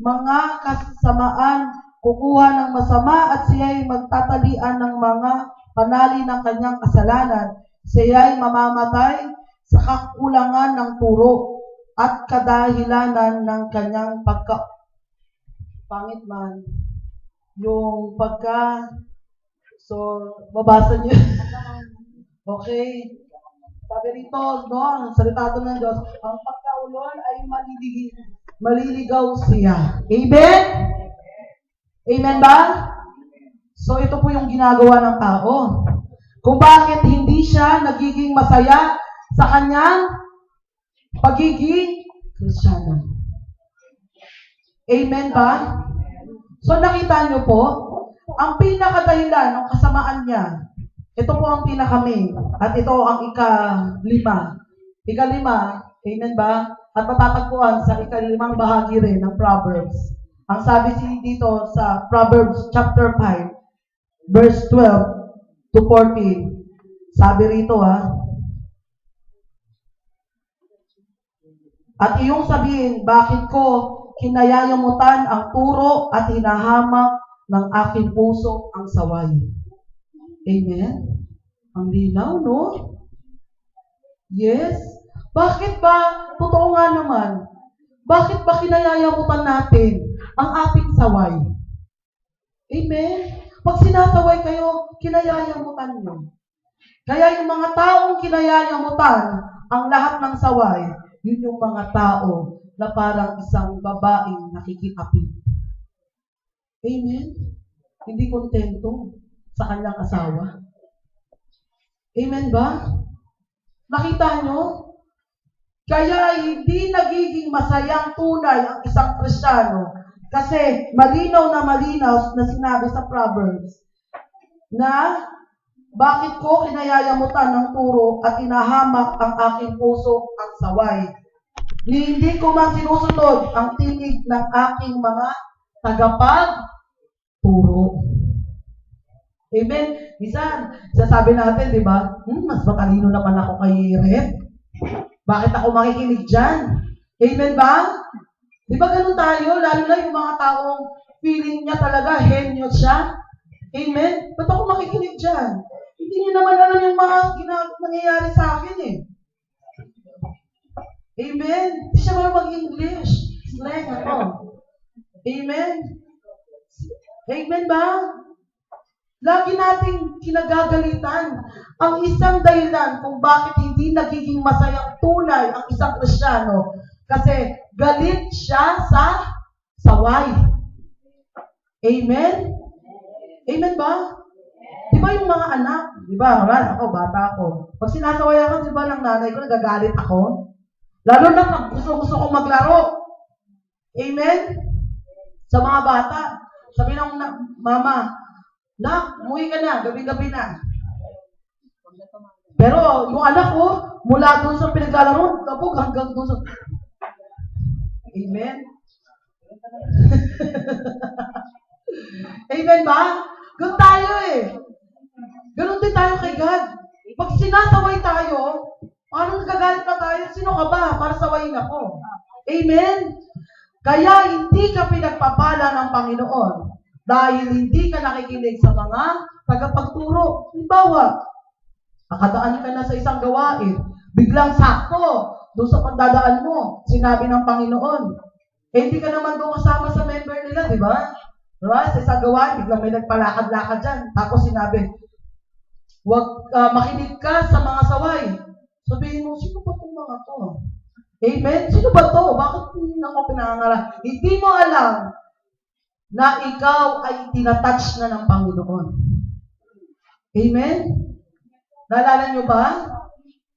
mga kasamaan, kukuha ng masama at siya'y magtatalian ng mga panali ng kanyang kasalanan. Siya'y mamamatay sa kakulangan ng turo at kadahilanan ng kanyang pangit man. Yung so, babasa niyo. Okay. Sabi rito, no, ang salita ng Diyos, ang pagkaulol ay maliligaw siya. Amen? Amen ba? So, ito po yung ginagawa ng tao. Kung bakit hindi siya nagiging masaya sa kanyang pagiging Kristiyano. Amen ba? So, nakita niyo po, ang pinakadahilan ng kasamaan niya, ito po ang pinaka-main. At ito ang ika-5. Ika-5, amen ba? At matatagpuan sa ika-5 bahagi rin ng Proverbs. Ang sabi dito sa Proverbs chapter 5, verse 12 to 14. Sabi rito at iyong sabihin, bakit ko kinayayamutan ang turo at hinahamak ng aking puso ang saway. Amen? Ang linaw, no? Yes? Bakit ba? Totoo nga naman. Bakit ba kinayayamutan natin ang ating saway? Amen? Pag sinasaway kayo, kinayayamutan nyo. Kaya yung mga taong kinayayamutan ang lahat ng saway, yun yung mga tao na parang isang babaeng nakikitapid. Amen? Hindi kontento sa kanyang asawa. Amen ba? Nakita nyo? Kaya hindi nagiging masayang tunay ang isang Kristiyano kasi malinaw na sinabi sa Proverbs na bakit ko kinayayamutan ng turo at inahamak ang aking puso ang saway. Hindi ko man sinusunod ang tinig ng aking mga tagapagturo. Amen? Minsan, sasabi natin, di ba? Mas matalino naman ako kay Red. Bakit ako makikinig dyan? Amen ba? Di ba ganun tayo? Lalo na yung mga taong feeling niya talaga, henyo siya. Amen? Ba't ako makikinig dyan? Hindi niyo naman alam yung mga nangyayari sa akin eh. Amen? Hindi siya mga mag-English. Slang ako. Amen? Amen ba? Lagi nating kinagagalitan ang isang dahilan kung bakit hindi nagiging masayang tunay ang isang Kristiyano. Kasi galit siya sa saway. Amen? Amen ba? Di ba yung mga anak? Di ba? Ako, bata ako. Pag sinasaway ako, di ba ng nanay ko, nagagalit ako? Lalo na pag gusto kong maglaro. Amen? Sa mga bata. Sabi ng mama, nak, umuwi ka na, gabi-gabi na. Pero yung anak ko, mula doon sa pinaglalaro, tapos hanggang doon sa... Amen? Amen ba? Ganun tayo eh. Ganun din tayo kay God. Pag sinasaway tayo, paano nagagalit pa tayo? Sino ka ba para sawayin ako? Amen? Kaya hindi ka pinagpapala ng Panginoon dahil hindi ka nakikinig sa mga tagapagturo. Halimbawa, nakadaan ka na sa isang gawain, biglang sakto, doon sa pagdadaan mo, sinabi ng Panginoon. Eh, hindi ka naman doon kasama sa member nila, di ba? Diba? Sa isang gawain, biglang may nagpalakad-lakad dyan. Tapos sinabi, huwag makinig ka sa mga saway. Sabihin mo, sino ba itong mga to? Amen? Sino ba to? Bakit hindi na ako pinangangaral? Hindi mo alam na ikaw ay tinatouch na ng Panginoon. Amen? Naalala nyo ba?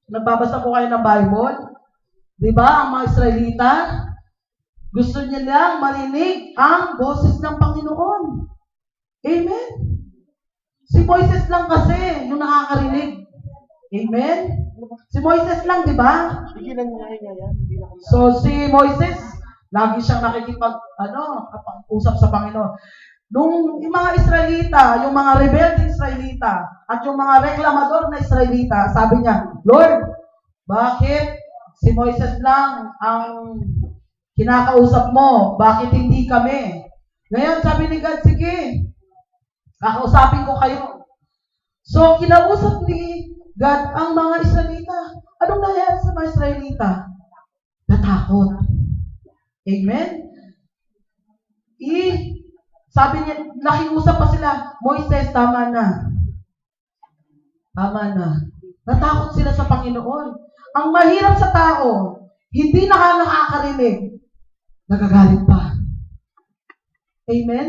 Nagbabasa po kayo ng Bible. Di ba? Ang mga Israelita, gusto niya lang marinig ang boses ng Panginoon. Amen? Si Moises lang kasi yung nakakarinig. Amen? Si Moises lang, di ba? So, si Moises, lagi siyang nakikipag-usap sa Panginoon. Nung yung mga Israelita, yung mga rebelde Israelita, at yung mga reklamador na Israelita, sabi niya, Lord, bakit si Moises lang ang Kinakausap mo, bakit hindi kami? Ngayon, sabi ni God, sige, kakausapin ko kayo. So, kinausap ni God ang mga Israelita. Anong nangyari sa mga Israelita? Natakot. Amen? Sabi niya, nakiusap pa sila, Moises, tama na. Tama na. Natakot sila sa Panginoon. Ang mahirap sa tao, hindi nakakarinig, nagagalit pa. Amen?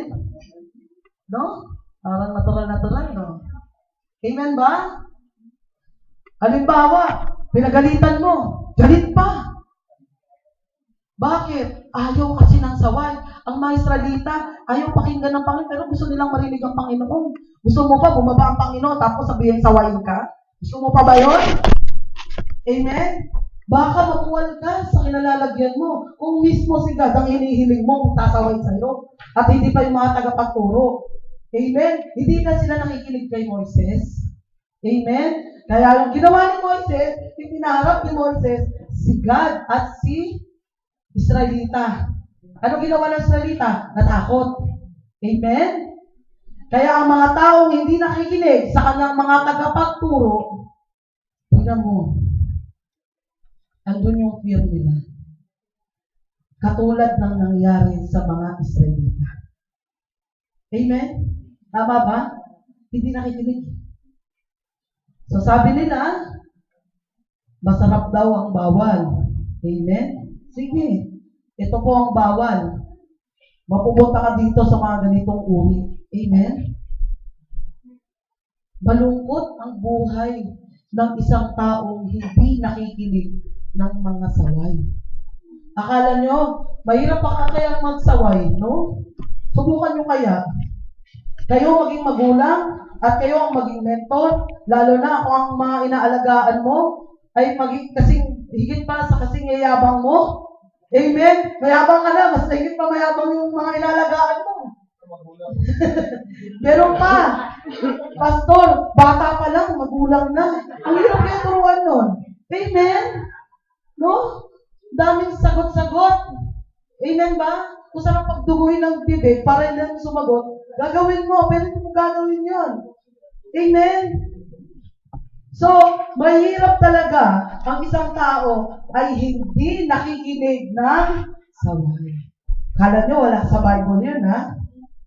No? Parang natural, no? Amen ba? Halimbawa, pinagalitan mo, galit pa. Bakit? Ayaw kasi ng saway. Ang mga Israelita, ayaw pakinggan ng Panginoon, pero gusto nilang marinig ang Panginoon. Gusto mo pa bumaba ang Panginoon, tapos sabihin sawayin ka? Gusto mo pa ba yun? Amen? Baka makuwal ka sa kinalalagyan mo. Kung mismo si God ang hinihiling mo kung tasaway sa'yo. At hindi pa yung mga tagapagturo. Amen? Hindi na sila nakikinig kay Moises. Amen? Kaya yung ginawa ni Moises, ipinaharap ni Moises si God at si Israelita. Ano ginawa ng Israelita? Natakot. Amen? Kaya ang mga taong hindi nakikinig sa kanyang mga tagapagturo, tingnan mo, andun yung fear nila. Katulad ng nangyari sa mga Israelita. Amen? Tama ba? Hindi nakikinig. So sabi nila, masarap daw ang bawal. Amen? Sige, ito po ang bawal. Mapupunta ka dito sa mga ganitong uri. Amen? Malungkot ang buhay ng isang taong hindi nakikinig ng mga saway. Akala nyo, mahirap pa kayang magsaway, no? Subukan nyo kaya. Kayo maging magulang at kayo ang maging mentor, lalo na kung ang mga inaalagaan mo ay maging kasing, higit pa sa kasing yayabang mo. Amen? Mayabang ka na, mas higit pa mayabang yung mga inalagaan mo. Meron pa. Pastor, bata pa lang, magulang na. Ang hirap kaya turuan nun. Amen? No? Daming sagot-sagot. Amen ba? Kung saan pagduguhin ng bibig para hindi lang sumagot, gagawin mo. Pero hindi mo gagawin yun. Amen? So, mahirap talaga ang isang tao ay hindi nakikinig ng saway. Kala nyo, wala sa Bible yun, ha?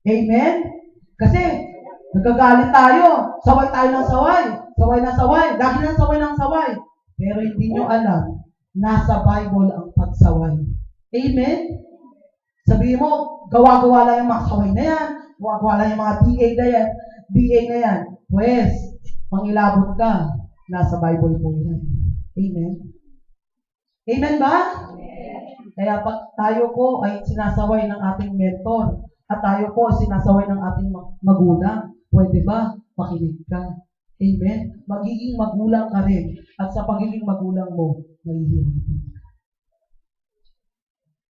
Amen? Kasi, nagagalit tayo. Saway tayo ng saway. Saway na saway. Lagi ng saway ng saway. Pero hindi nyo alam, nasa Bible ang pagsaway. Amen? Sabihin mo, gawa-gawa lang yung mga saway na yan. Gawa-gawa lang yung mga DA na yan. Pues, mangilabot ka. Nasa Bible po yan. Amen? Amen ba? Kaya pag tayo po ay sinasaway ng ating mentor, at tayo po sinasaway ng ating magulang, pwede ba makinig ka? Amen? Magiging magulang ka rin. At sa pagiging magulang mo, mahihirapan.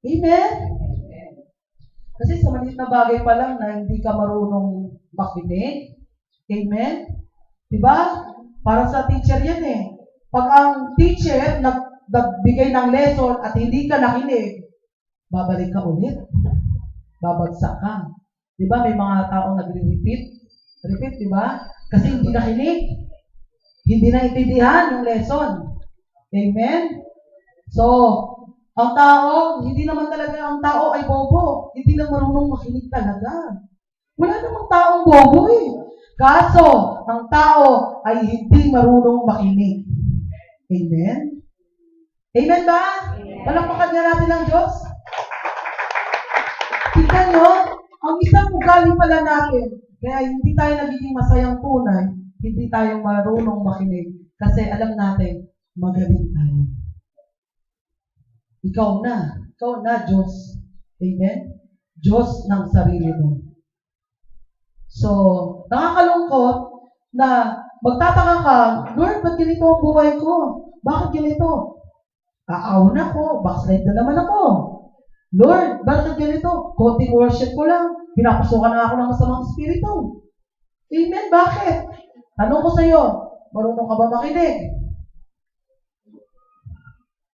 Amen? Kasi sa maliit na bagay pa lang na hindi ka marunong makinig. Amen? Diba? Para sa teacher yan eh. Pag ang teacher nagbigay ng lesson at hindi ka nakinig, babalik ka ulit. Babagsak ka. Diba? May mga taong nagre-repeat. Repeat, diba? Kasi hindi nakinig. Hindi naintindihan yung lesson. Amen? So, ang tao, hindi naman talaga ang tao ay bobo. Hindi lang marunong makinig talaga. Wala namang taong bobo eh. Kaso, ang tao ay hindi marunong makinig. Amen? Amen ba? Palakpakan niya natin ang Diyos. Tingnan nyo, ang isang ugali pala natin, kaya hindi tayo nagiging masayang tunay, hindi tayo marunong makinig. Kasi alam natin, magaling tayo. Ikaw na, Diyos. Amen? Diyos ng sarili mo. So, nakakalungkot na magtataka ka, Lord, ba't ganito ang buhay ko? Bakit ganito? Aaw na ko, backslide na naman ako. Lord, bakit ganito? Konting worship ko lang, pinapasukan na ako ng masamang espiritu. Amen, bakit? Tanong ko sa iyo, marunong ka ba makinig?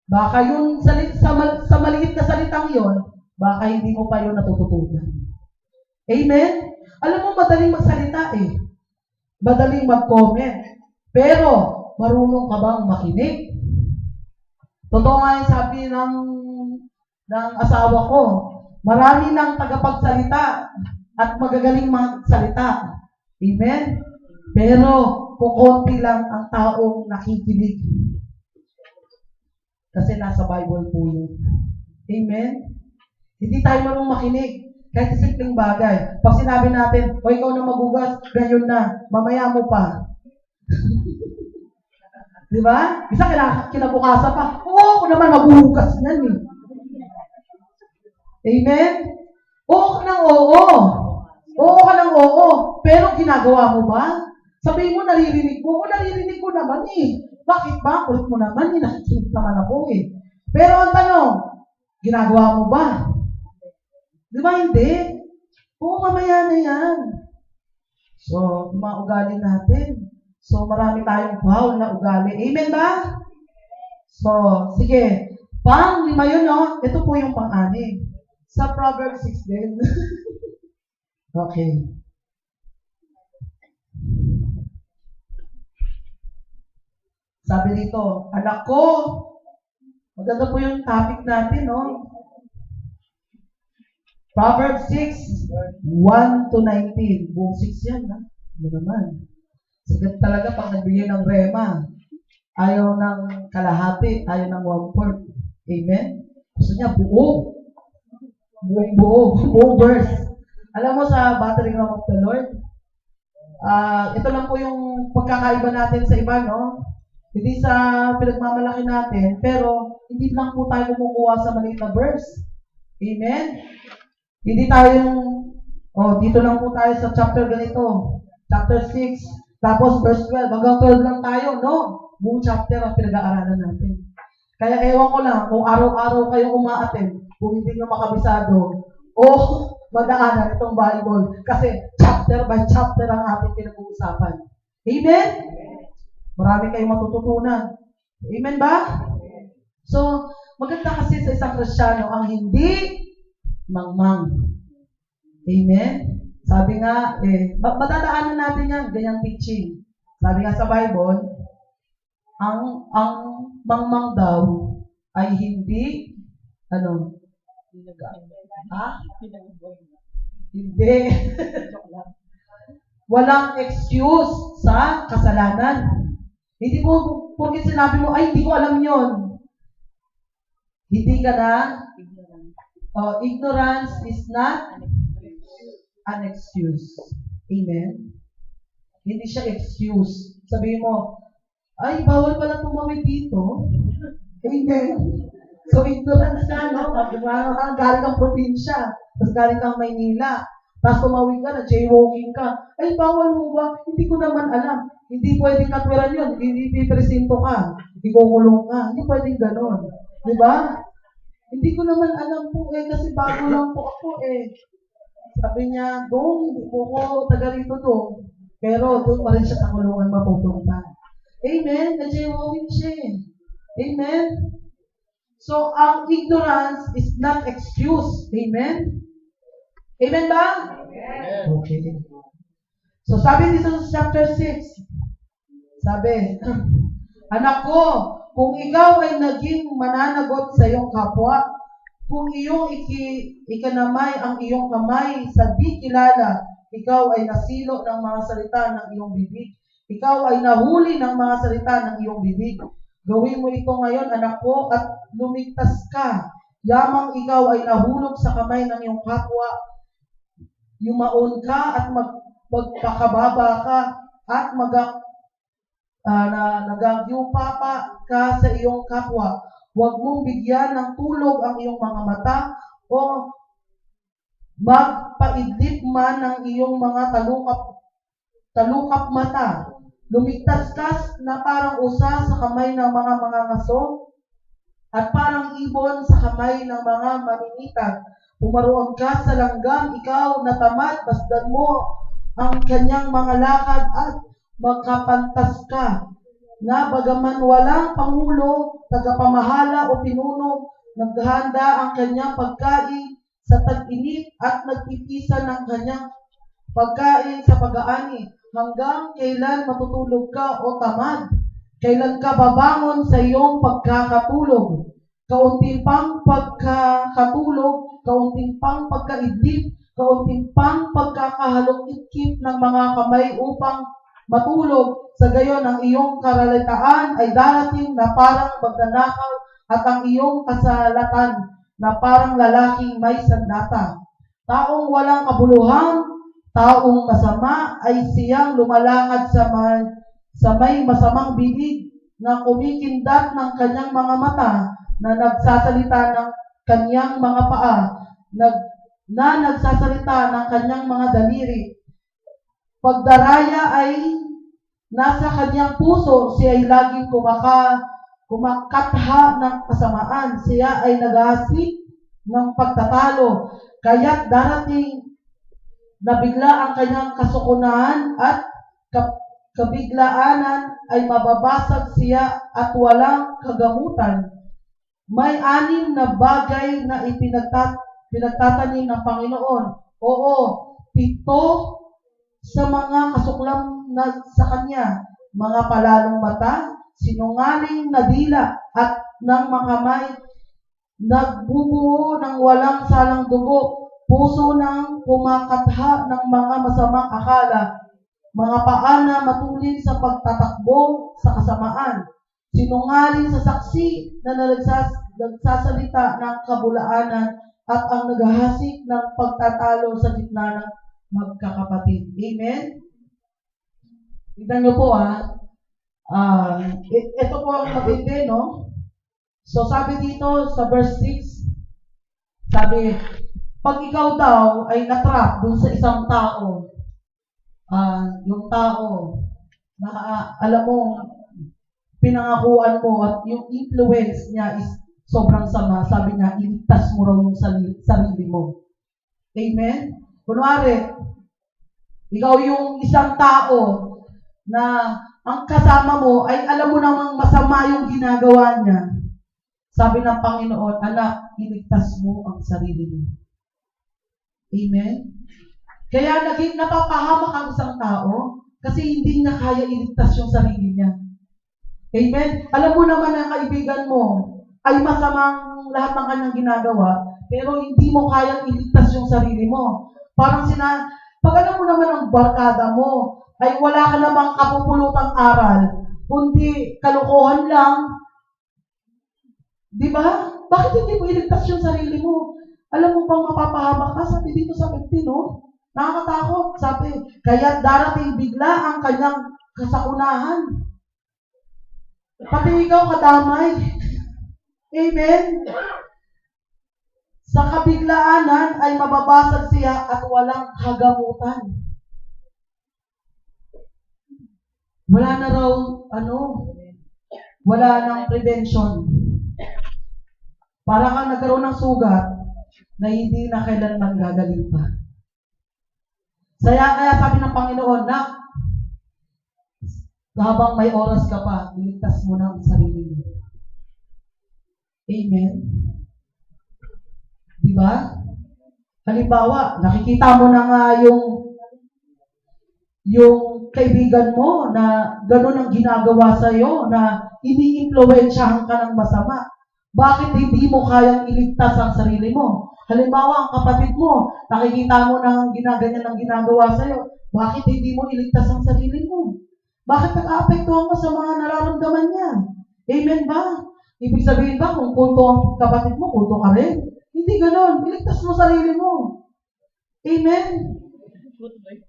Baka yun, sa maliit na salitang yon, baka hindi mo pa yun natututunan. Amen? Alam mo, madaling magsalita eh. Madaling mag-comment. Pero, marunong ka bang makinig? Totoo nga yung sabi ng asawa ko, marami ng tagapagsalita at magagaling magsalita. Amen? Pero, kukunti lang ang taong nakikinig. Kasi nasa Bible po yun. Amen? Hindi tayo marunong makinig. Kahit sa simpleng bagay. Pag sinabi natin, o ikaw na magugas, ganyan na, mamaya mo pa. Di ba? Isa kinabukasan pa, oo, ako naman magugas nan eh. Amen? Oo ka ng oo. Oo ka ng oo. Pero ginagawa mo ba? Sabihin mo, naririnig mo. O, naririnig ko naman eh. Bakit ba? Kulit mo naman eh. Nakikinig naman ako eh. Pero ang tanong, ginagawa mo ba? Di ba hindi? Oo, mamaya na yan. So, mga ugali natin. So, marami tayong foul na ugali. Amen ba? So, sige. Pang-5 yun, no? Ito po yung pang-6. Sa Proverbs 6 din. Okay. Sabi dito, anak ko, maganda po yung topic natin, no? Proverbs 6, 1 to 19. Buong 6 yan, ha? Ano naman? Sagat talaga pag nagbigay ng rema. Ayaw ng kalahati, ayaw ng 1/4. Amen? Gusto niya buo. Buong verse. Alam mo sa Battering Ram of the Lord, ito lang po yung pagkakaiba natin sa iba, no? Hindi sa pinagmamalaki natin, pero hindi lang po tayo kumukuha sa maliit na verse. Amen? Hindi tayo dito lang po tayo sa chapter ganito. Chapter 6, tapos verse 12. Hanggang 12 lang tayo, no? Buong chapter ang pinag-aaralan natin. Kaya ewan ko lang, kung araw-araw kayong umaattend, kung hindi nyo makabisado, madaanan itong Bible. Kasi chapter by chapter ang ating pinag-uusapan. Amen? Marami kayong matututunan. Amen ba? So, maganda kasi sa isang Kristiyano ang hindi mangmang. Amen? Sabi nga, madadaanan natin yan, ganyang teaching. Sabi nga sa Bible, ang mangmang daw ay hindi, hindi. Walang excuse sa kasalanan. Hindi mo, porque sinabi mo, ay, hindi ko alam yon. Hindi ka na, ignorance is not an excuse. Amen? Hindi siya excuse. Sabihin mo, ay, bawal pala tumawid dito. Amen? So, ignorance ka, no? Galing kang probinsya, tapos galing kang Maynila, tapos tumawid ka na, jaywalking ka. Ay, bawal mo ba? Hindi ko naman alam. Hindi pwedeng katwiran yun. Hindi pipresinto ka. Hindi kukulong ka. Hindi pwedeng ganon. Di ba? Hindi ko naman alam po kasi bago lang po ako Sabi niya, hindi po ko taga rito dong. Pero doon pa rin siya sa kulungan mapupunta. Amen? Na-jaywalking siya Amen? So, ang ignorance is not excuse. Amen? Amen ba? Amen. Okay. So, sabi dito sa chapter 6, sabi, anak ko, kung ikaw ay naging mananagot sa iyong kapwa, kung iyong ikanamay ang iyong kamay sa di kilala, ikaw ay nasilo ng mga salita ng iyong bibig. Ikaw ay nahuli ng mga salita ng iyong bibig. Gawin mo ito ngayon, anak ko, at lumigtas ka. Yamang ikaw ay nahulog sa kamay ng iyong kapwa. Yumaon ka at magpakababa ka at nagagyupapa ka sa iyong kapwa. Huwag mong bigyan ng tulog ang iyong mga mata o magpaidlip man ng iyong mga talukap mata. Lumigtas ka na parang usa sa kamay ng mga ngaso at parang ibon sa kamay ng mga maninitag. Pumaroon ka sa langgam, ikaw na tamad, basdan mo ang kanyang mga lakad at magkapantas ka. na bagaman walang pangulo, tagapamahala o pinuno, naghanda ang kanyang pagkain sa tag-init at nagpipisa ng kanyang pagkain sa pag-aani. Hanggang kailan matutulog ka o tamad? Kailan ka babangon sa iyong pagkakatulog? Kaunting pang pagkakatulog, kaunting pang pagkaidlip, kaunting pang pagkakahalok-ikip ng mga kamay upang matulog. Sa gayon, ang iyong karalitaan ay darating na parang magnanakaw at ang iyong kasalatan na parang lalaking may sandata. Taong walang kabuluhan, taong masama ay siyang lumalakad sa may masamang bibig na kumikindat ng kanyang mga mata, na nagsasalita ng kanyang mga paa, na nagsasalita ng kanyang mga daliri. Pagdaraya ay nasa kanyang puso, siya ay laging kumakatha ng kasamaan, siya ay naghahasik ng pagtatalo, kaya't darating na bigla ang kanyang kasukunahan at kabiglaanan ay mababasag siya at walang kagamutan. May 6 na bagay na pinagtatanim ng Panginoon. Oo, 7 sa mga kasuklam na sa Kanya, mga palalong mata, sinungaling na dila at ng mga kamay, nagbubuo ng walang salang dugo, puso ng kumakatha ng mga masamang akala, mga paa na matulin sa pagtatakbo sa kasamaan, sinungaling sa saksi na nagsasalita ng kabulaanan at ang naghahasik ng pagtatalo sa gitna ng magkakapatid. Amen? Tignan nyo po ito po ang matindi, no? So sabi dito sa verse 6, sabi, pag ikaw daw ay natrap dun sa isang tao, yung tao na alam mo, pinangakuan mo at yung influence niya is sobrang sama, sabi niya, iligtas mo raw yung sarili mo. Amen? Kunwari, ikaw yung isang tao na ang kasama mo ay alam mo namang masama yung ginagawa niya. Sabi ng Panginoon, anak, iligtas mo ang sarili mo. Amen? Kaya naging napapahamak ang isang tao kasi hindi niya kaya iligtas yung sarili niya. Amen? Alam mo naman ang kaibigan mo ay masamang lahat ng kanyang ginagawa, pero hindi mo kayang iligtas yung sarili mo. Parang pag alam mo naman ang barkada mo, ay wala ka namang kapupulutang aral, kundi kalokohan lang. Di ba? Bakit hindi mo iligtas yung sarili mo? Alam mo bang mapapahamak ka? Sabi dito sa 15, no? Nakakatakot. Sabi, kaya darating bigla ang kanyang kasakunahan. Pati ikaw kadamay. Amen? Sa kabiglaanan ay mababasag siya at walang kagamutan. Wala na raw, wala nang prevention. Para kang nagkaroon ng sugat na hindi na kailanman gagaling pa. Kaya sabi ng Panginoon, na habang may oras ka pa, iligtas mo na ang sarili mo. Amen? Diba? Halimbawa, nakikita mo na nga yung kaibigan mo na gano'n ang ginagawa sa'yo, na ini-influensyahan ka ng masama. Bakit hindi mo kayang iligtas ang sarili mo? Halimbawa, ang kapatid mo, nakikita mo na ginaganyan ang ginagawa sa'yo. Bakit hindi mo iligtas ang sarili mo? Bakit nag-aapektuhan ka sa mga nararamdaman niya? Amen ba? Ibig sabihin ba, kung kulto ang kapatid mo, kulto ka rin? Hindi gano'n. Iligtas mo sarili mo. Amen?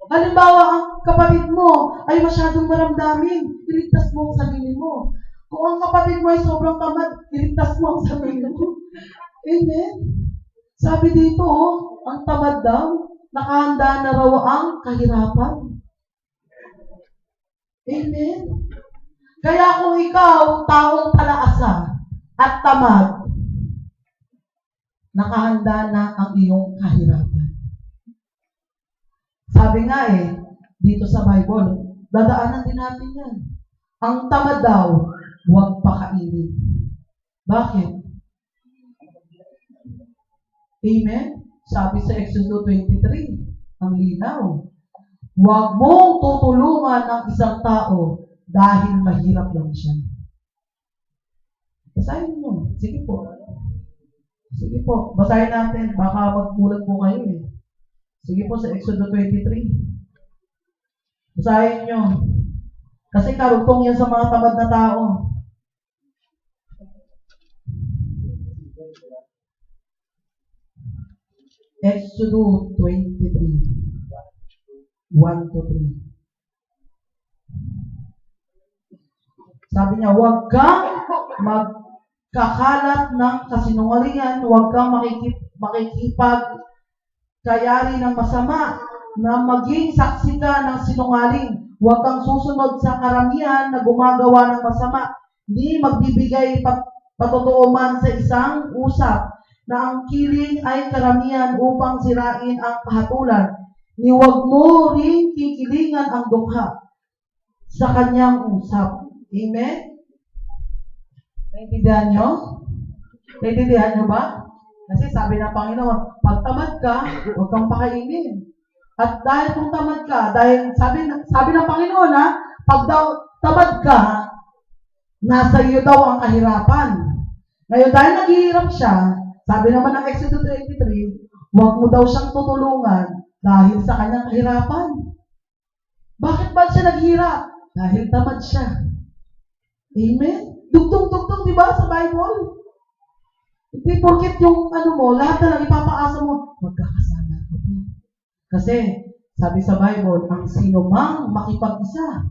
Halimbawa, ang kapatid mo ay masyadong maramdamin, iligtas mo ang sarili mo. Kung ang kapatid mo ay sobrang tamad, iligtas mo ang sarili mo. Amen? Sabi dito, ang tamad daw, nakahanda na raw ang kahirapan. Amen? Kaya kung ikaw, taong talaasa at tamad, nakahanda na ang iyong kahirapan. Sabi nga dito sa Bible, dadaanan din natin yan. Ang tamad daw, huwag pakainin. Bakit? Amen? Sabi sa Exodus 23, ang linaw. Huwag mong tutulungan ang isang tao dahil mahirap lang siya. Basahin mo. Sige po. Sige po. Basahin natin. Baka magbulag po kayo eh. Sige po sa Exodus 23. Basahin nyo. Kasi karugtong yan sa mga tamad na tao. Exodus 23. 1 to 3. Sabi niya, huwag kang magkakalat ng kasinungalingan, huwag kang makikipagkayari ng masama, na maging saksi ka ng sinungaling. Huwag kang susunod sa karamihan na gumagawa ng masama. Hindi magbibigay patotoo man sa isang usap na ang kiling ay karamihan upang sirain ang kahatulan. Ni huwag mo rin kikilingan ang dukha sa kanyang usap. Amen? Naintindihan nyo? Naintindihan nyo ba? Kasi sabi ng Panginoon, pag tamad ka, huwag kang pakainin. At dahil kung tamad ka, dahil sabi ng Panginoon pag daw tamad ka, nasa iyo daw ang kahirapan. Ngayon, dahil naghihirap siya, sabi naman ng Exodus 23, huwag mo daw siyang tutulungan dahil sa kanyang kahirapan. Bakit ba siya naghirap? Dahil tamad siya. Amen? Dugtong-dugtong, di ba, sa Bible? Hindi porket yung lahat na lang ipapaasa mo, magkakasala ko. Kasi, sabi sa Bible, ang sino mang makipag-isa.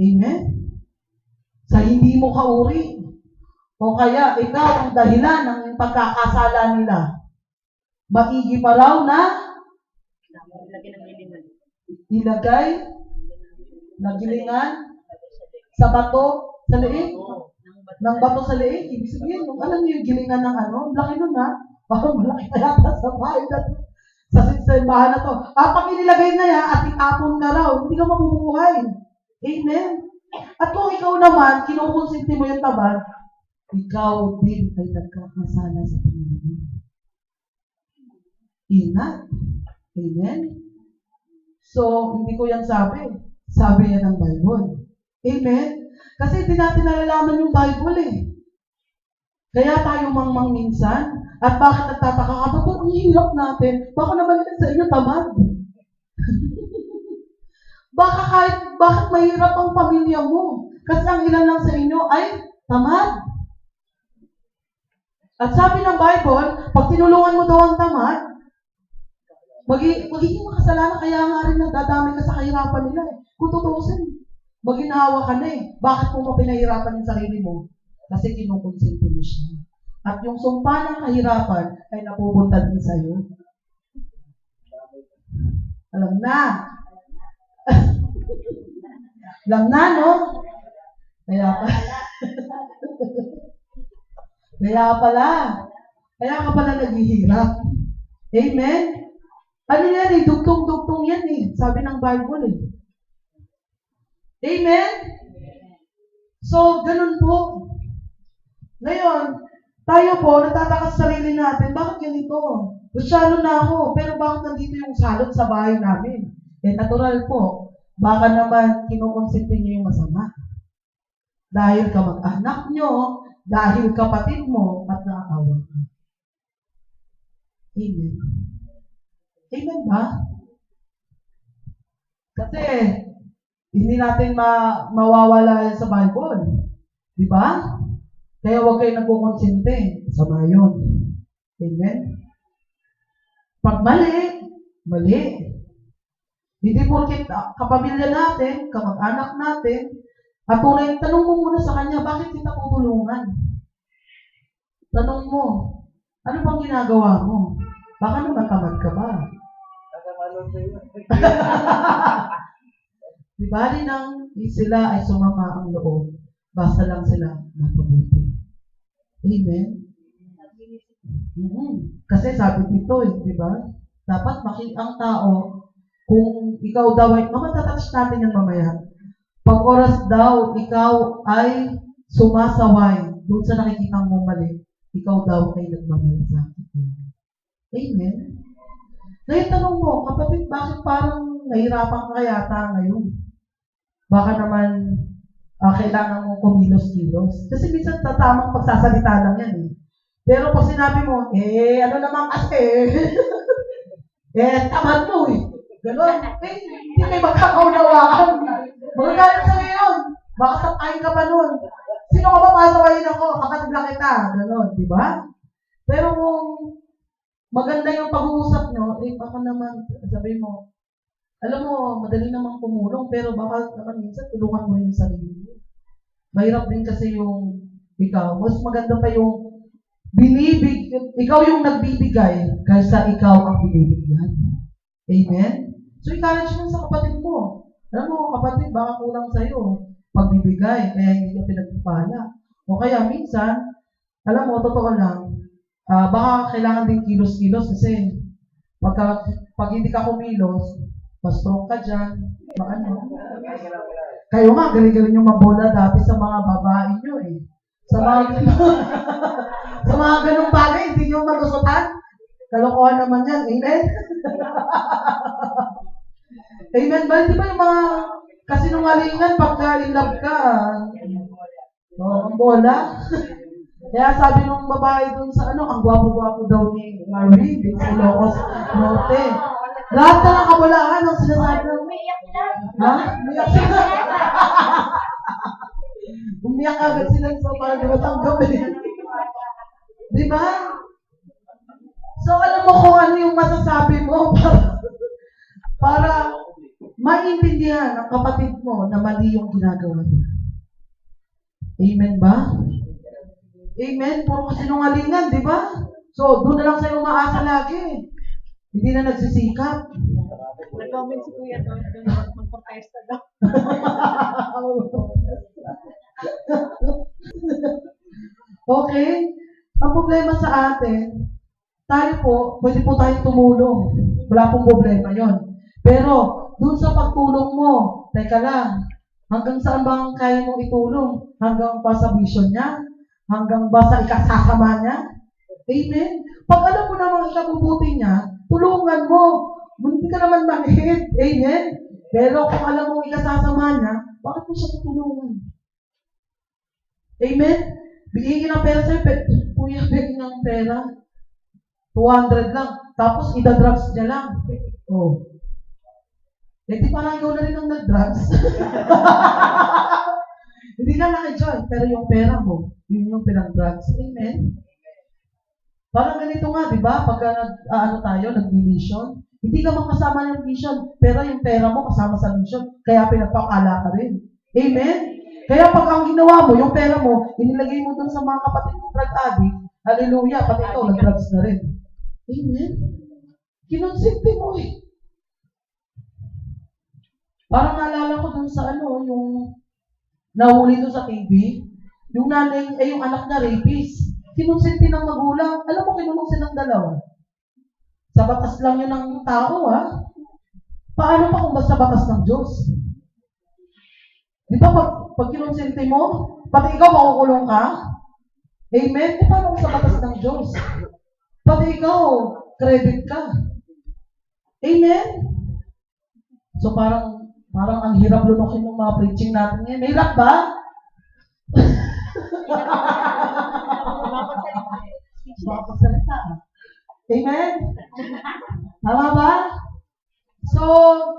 Amen? Sa hindi mo kauri. O kaya, ikaw ang dahilan ng pagkakasala nila. Maigi pa raw na ilagay na gilingan sa bato sa leeg. Ng bato sa leeg. Ibig sabihin, alam niyo yung gilingan ng laki nun parang malaki na yata sa bahay na to. Sa simbahan na to. Pag inilagay na yan at itapon ka raw, hindi ka mabubuhay. Amen? At kung ikaw naman, kinukonsinti mo yung tamad, ikaw din ay nagkakasala sa Panginoon. Ingat. Amen? So, hindi ko yan sabi. Sabi yan ng Bible. Amen? Kasi hindi natin nalalaman yung Bible eh. Kaya tayo mangmang minsan, at bakit nagtataka ka, bakit ang hirap natin? Baka naman sa inyo tamad. Bakit mahirap ang pamilya mo? Kasi ang ilan lang sa inyo ay tamad. At sabi ng Bible, pag tinulungan mo daw ang tamad, magiging makasalanan, kaya nga rin nadadami ka sa kahirapan nila eh. Kung tutusin, maginawa ka na eh. Bakit mo pinahirapan yung sarili mo? Kasi kinukonsinti mo siya. At yung sumpa ng kahirapan ay napupunta din sa'yo. Alam na. Alam na, no? Kaya ka pala naghihirap. Amen? Ano yan eh? Dugtong-dugtong yan eh. Sabi ng Bible eh. Amen? So, ganun po. Ngayon, tayo po, nagtataka sa sarili natin, bakit ganito? Kristyano na ako, pero bakit nandito yung salot sa bahay namin? Natural po. Baka naman kinukonsinti niyo yung masama. Dahil kamag-anak nyo, dahil kapatid mo, at nakakawa ka. Amen. Amen ba? Kasi, hindi natin mawawala sa Bible. Di ba? Kaya huwag kayo nagkukonsinte. Sama yun. Amen? Pag mali, mali. Hindi porket kapamilya natin, kamag-anak natin, at tunay, tanong mo muna sa kanya, bakit kita tutulungan? Tanong mo, ano bang ginagawa mo? Baka naman tamad ka ba? Di ba rin sila ay sumama ang loob, basta lang sila mapabuti. Amen? Kasi sabi dito di ba? Dapat ang tao, kung ikaw daw ay, matatouch natin yan mamaya, Pag oras daw, ikaw ay sumasaway doon sa nakikita mong mali, ikaw daw ay nagmamalasakit. Amen? Ngayon tanong mo, kapatid, bakit parang nahirapan ka yata ngayon? Baka naman kailangan mo kumilos-kilos. Kasi minsan tatamang pagsasalita lang yan eh. Pero pag sinabi mo, ano naman kasi, tamad mo eh. Ganon. Hindi kayo magkakaunawaan. Magagalit sa ngayon. Baka sapain ka pa nun. Sino ka ba pasawayin ako? Kapatid lang kita. Ganon, di ba? Pero kung maganda yung pag-uusap nyo, baka naman, sabi mo, alam mo, madali namang tumulong, pero baka naman minsan tulungan mo rin yung sarili mo. Mahirap din kasi yung ikaw. Mas maganda pa yung ikaw yung nagbibigay kaysa ikaw ang binibigyan. Amen? So, encourage mo sa kapatid mo. Alam mo, kapatid, baka kulang sa'yo pagbibigay, kaya hindi ka pinagpapala. O kaya, minsan, alam mo, totoo lang, baka kailangan din kilos-kilos kasi pag hindi ka kumilos, pa-stroke ka dyan, kayo nga, galing-galing yung mabola dati sa mga babae nyo eh. Sa mga ganung bagay, hindi nyo malusutan. Kalokohan naman yan. Amen? Amen ba? Di ba yung mga kasinungalingan pagka in love ka? Ang bola. Kaya sabi nung babae dun sa ang gwapo-gwapo daw ni Marvin, sa Ilocos Norte. Lahat na ng kabolaan ang sinasabi ng umiyak sila. Umiyak agad sila sa para di matanggap eh. Di ba? So, alam mo kung ano yung masasabi mo para maintindihan ng kapatid mo na mali yung ginagawa niya. Amen ba? Amen? Puro kasinungalingan, di ba? So, doon na lang sa'yo umaasa lagi. Hindi na nagsisikap. Nag-comment si Kuya doon magpapesta daw. Okay? Ang problema sa atin, tayo po, pwede po tayong tumulong. Wala pong problema yon. Pero, dun sa pagtulong mo, teka lang, hanggang saan ba ang kaya mong itulong? Hanggang pa sa vision niya? Hanggang ba sa ikasasama niya? Amen? Pag alam mo namang ikabubuti niya, tulungan mo. Hindi ka naman mahit. Amen? Pero kung alam mo ikasasama niya, bakit mo siya tutulungan? Amen? Bigyan ng pera sa'yo. Kuya, bigyan ng pera. 200 lang. Tapos, ida-drugs niya lang. Oh. Eh, di parang ikaw na rin ang nag-drugs. Hindi ka naka-join, pero yung pera mo, yun yung pinag-drugs. Amen? Parang ganito nga, di ba? Pagka nag-mission, hindi ka makasama ng mission, pero yung pera mo kasama sa mission, kaya pinagpakala ka rin. Amen? Kaya pag ang ginawa mo, yung pera mo, inilagay mo dun sa mga kapatid mong drug addict, hallelujah, pati ikaw, nag-drugs na rin. Amen? Kinonsente mo eh. Parang naalala ko dun sa yung nahuli dun sa TV, yung nanay, yung anak na rapist. Kinonsente ng magulang. Alam mo, kinulong silang dalawa. Sa batas lang yun ng tao, ha? Paano pa kung sa batas ng Diyos? Di ba, pag kinonsente mo, pati ikaw makukulong ka? Amen? Di paano kung sa batas ng Diyos? Pati ikaw, credit ka. Amen? So parang ang hirap lunukin ng mga preaching natin ngayon. Hirap ba? Mapagsalita. Amen? Tama ba? So,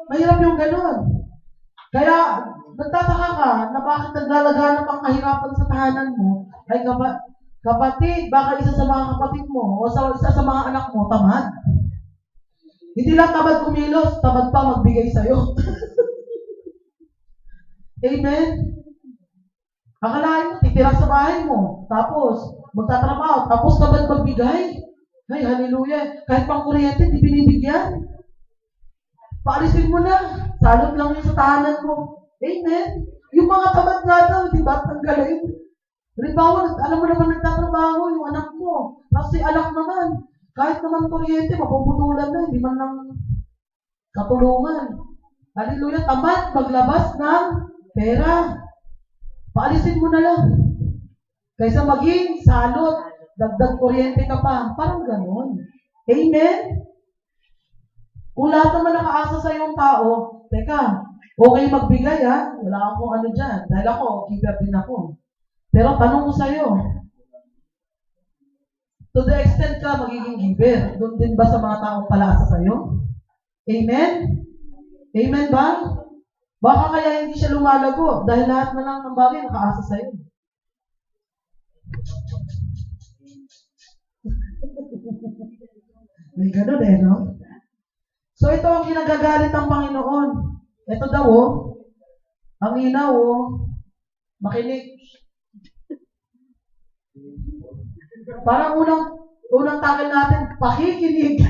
mahirap yung ganun. Kaya, nagtataka ka na bakit naglalaganap ang kahirapan sa tahanan mo ay kapatid, baka isa sa mga kapatid mo o isa sa mga anak mo, tamad. Hindi lang tamad kumilos, tamad pa magbigay sa'yo. Amen? Akalain mo, titira sa bahay mo, tapos magtatrabaho, tapos tamad magbigay. Ay, hallelujah. Kahit pang kuryente, di binibigyan. Paalisin mo na. Salot lang yun sa tahanan mo. Amen? Yung mga tamad nga daw, di ba? Tanggalin. Halimbawa, alam mo naman nagtatrabaho yung anak mo. Kasi anak naman, kahit naman kuryente, mapuputulan na, hindi man lang katulungan. Hallelujah, tamad, maglabas ng Pera. Paalisin mo na lang. Kaysa maging salot, dagdag kuryente ka pa. Parang ganun. Amen? Kung lahat naman nakaasa sa iyong tao, teka, okay magbigay ha. Wala akong ano dyan. Dahil ako, giver din ako. Pero tanong ko sa'yo, to the extent ka magiging giver, doon din ba sa mga taong palaasa sa'yo? Amen? Amen ba? Baka kaya hindi siya lumalago dahil lahat na lang ng bagay nakaasa sa'yo. May ganun no? So ito ang ginagagalit ng Panginoon. Ito daw ang inaw makinig. Parang unang takil natin, pakikinig.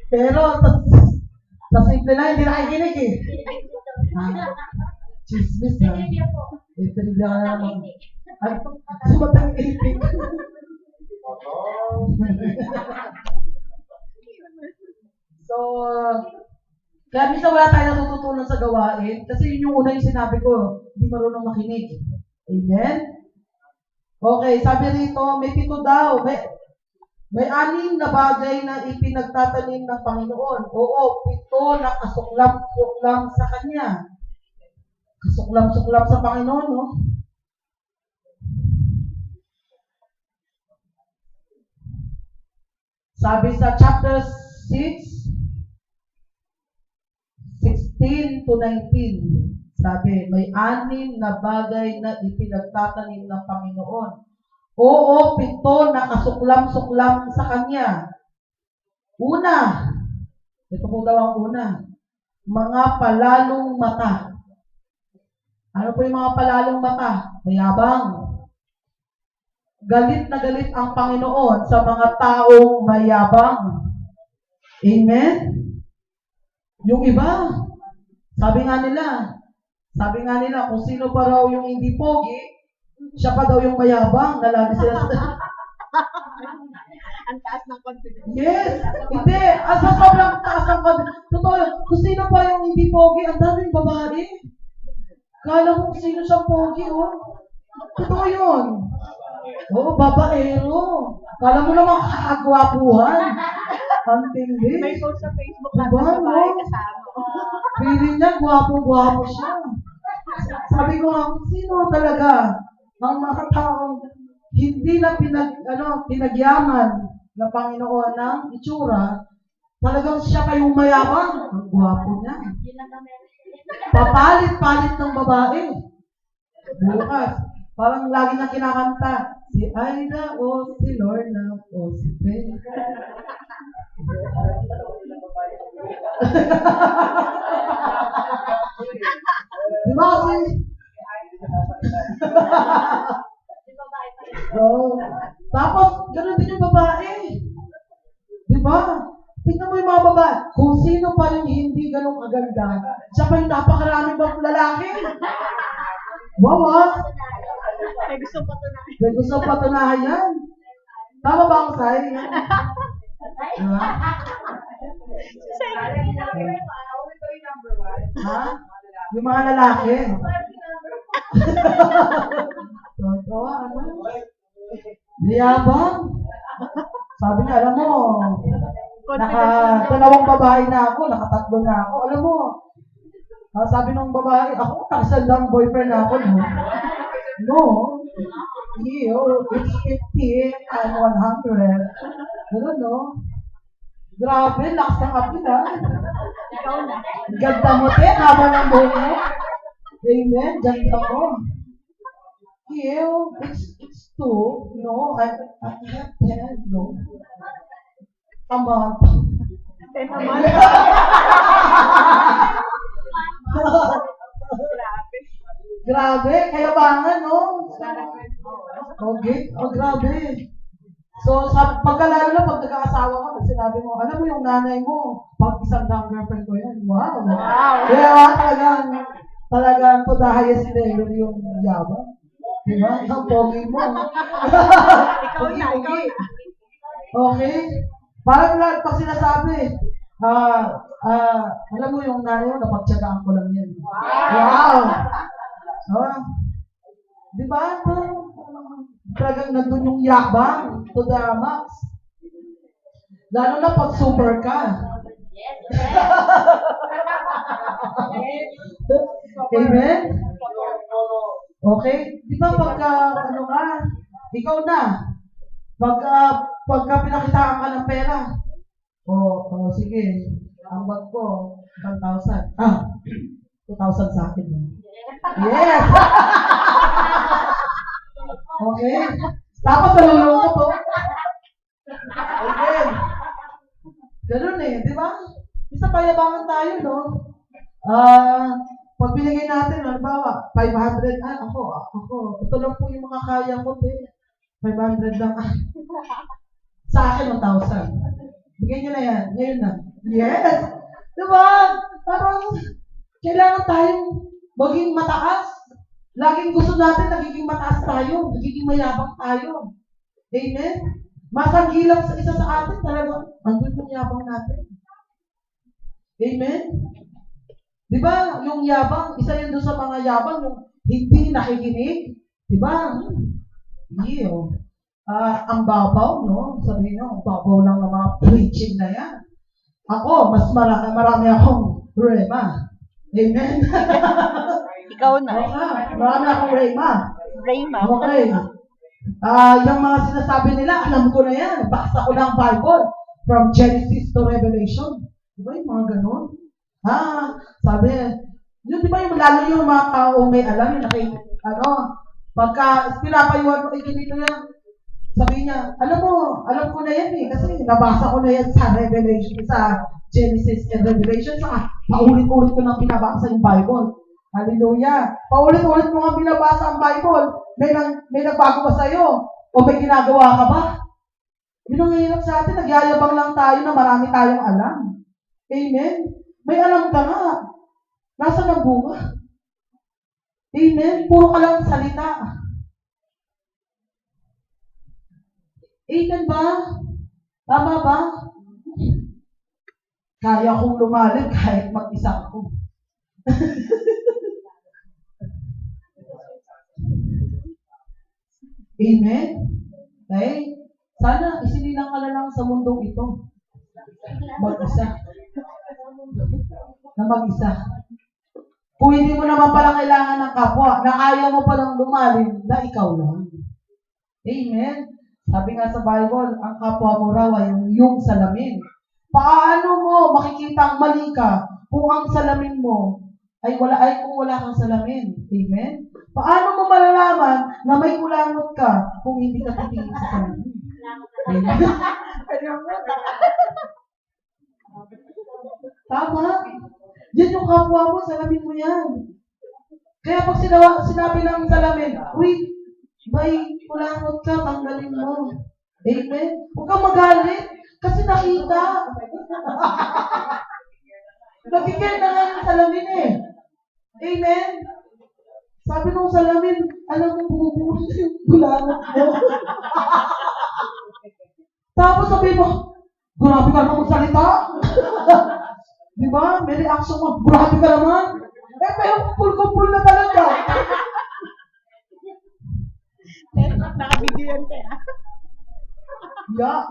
Pero sa simple na, hindi nakikinig Chismis ha. Trivia ka na naman. Sumatang ipig. So, kaya minsan wala tayo natututunan sa gawain kasi yun yung una yung sinabi ko, hindi marunong makinig. Amen? Okay, sabi rito, may 7 daw. May 6 na bagay na ipinagtatanim ng Panginoon. Oo, 7 na kasuklam-suklam sa Kanya. Kasuklam-suklam sa Panginoon, no? Sabi sa chapter 6, 16 to 19, sabi, may 6 na bagay na ipinagtatanim ng Panginoon. Oo, 7 na kasuklam-suklam sa Kanya. Una, ito po daw ang una, mga palalong mata. Ano po yung mga palalong mata? Mayabang. Galit na galit ang Panginoon sa mga taong mayabang. Amen? Yung iba, sabi nga nila, kung sino pa raw yung hindi pogi, siya pa daw yung mayabang, na lagi sila Ang taas ng confidence. Yes! Hindi! Asa sobrang taas ng confidence. Totoo yun. Kung sino pa yung hindi pogi, ang daming babae. Kala ko kung sino siyang pogi, Totoo yun. Babaero. Kala mo naman kakagwapuhan. Ang tindi. May post sa Facebook Diba, natin babae kasama. Pili niya, gwapo-gwapo siya. Sabi ko nga, sino talaga ang mga taong hindi na pinagyaman ng Panginoon ng itsura, talagang siya kayong mayabang. Ang gwapo niya. Papalit-palit ng babae. Bukas, parang lagi na kinakanta, si Aida o si Lorna o si Ben. Di ba kasi? Tapos, gano'n din yung babae. Di ba? Tingnan mo yung mga babae. Kung sino pa yung hindi ganun kaganda, siya pa yung napakaraming bang lalaki. Wow, May gusto patunayan. may gusto patunayan yan. Tama ba ako sa'yo? Diba? Ha? Yung mga lalaki. Totoo, Liyabang. Sabi niya, alam mo, dalawang babae na ako, nakatatlo na ako. Alam mo, sabi ng babae, ako nakasal lang boyfriend na ako, no? No. It's 50 and 100. Ganun, no? Grabe, lakas ng apil, ha? Ikaw na. Ganda mo, te, haba ng buhok mo. Amen, ganda mo. It's 2. No, I have 10. No. Come on. 10 naman. Grabe. Grabe, kayabangan, no? Okay, grabe. So, pagkalala na, pag nag-aasawa ka, sinabi mo, alam mo yung nanay mo, pag isang lang girlfriend ko yan. Wow. Kaya talagang to the highest level yung yabang. Diba? Ang pogi mo. Ikaw na. Okay? Parang lang, pag sinasabi, Alam mo yung nanay mo, napagtsagaan ko lang yan. Wow! Ah, di ba? Talagang nandun yung yakbang to the max. Lalo na pag super ka. Amen? Okay? Di ba pagka, ikaw na, pagka pinakitaan ka ng pera, sige, ang bag ko, 1,000. 2,000 sa akin. Yes! Okay? Tapos nalulungkot po. Amen. Ganun di ba? Isa payabangan tayo, no? Pag binigay natin, halimbawa, 500, ako, ito lang po yung makakaya ko, 500 lang. Sa akin, 1,000. Bigyan nyo na yan. Ngayon na. Yes! Diba? Parang, kailangan tayong maging mataas. Laging gusto natin nagiging mataas tayo. Nagiging mayabang tayo. Amen? Masanggilang sa isa sa atin talaga. Andun yung yabang natin. Amen? Diba? Yung yabang, isa yun doon sa mga yabang, yung hindi nakikinig. Diba? Ang babaw, no? Sabihin nyo, ang babaw lang ng mga preaching na yan. Ako, mas marami akong rema. Amen? Ikaw na. Marami akong rema. Rema. Okay. Yung mga sinasabi nila, alam ko na yan. Basta ko lang Bible. From Genesis to Revelation. Diba yung mga ganun? Sabi, yun diba yung lalo yung mga tao may alam, yung pagka pinapayuan mo, ganito yan, sabi niya, alam ko na yan kasi nabasa ko na yan sa Revelation, sa Genesis and Revelation, saka paulit-ulit ko nang binabasa yung Bible. Hallelujah! Paulit-ulit mo nga binabasa ang Bible, may nagbago ba sa'yo? O may ginagawa ka ba? Yun ang hirap sa atin, nagyayabang lang tayo na marami tayong alam. Amen? May alam ka nga. Nasaan ang bunga? Amen? Puro ka lang salita. Amen ba? Tama ba? Kaya kong lumalim kahit mag-isa ako. Amen? Okay? Sana isinilang ka na lang sa mundong ito. Mag-isa. Na mag-isa. Kung hindi mo naman pala kailangan ng kapwa, na ayaw mo palang lumalim, na ikaw lang. Amen? Sabi nga sa Bible, ang kapwa mo raw ay yung salamin. Paano mo makikita ang mali ka kung ang salamin mo kung wala kang salamin? Amen? Paano mo malalaman na may kulangot ka kung hindi ka titingin sa salamin? Amen? Tama? Yan yung kapwa mo, salamin mo yan. Kaya pag sinabi ng salamin, may kulangot ka, tanggalin mo. Amen? Huwag kang magalit, kasi nakita. Nagkikil na nga yung salamin Amen? Sabi nung salamin, alam mo, bumubuhos yung kulangot mo. Tapos sabi mo, grabe ka naman magsalita. Di ba? May reaction mo, grabe ka naman. Pero kumpul na talaga. Nakabigyan kaya. Yeah.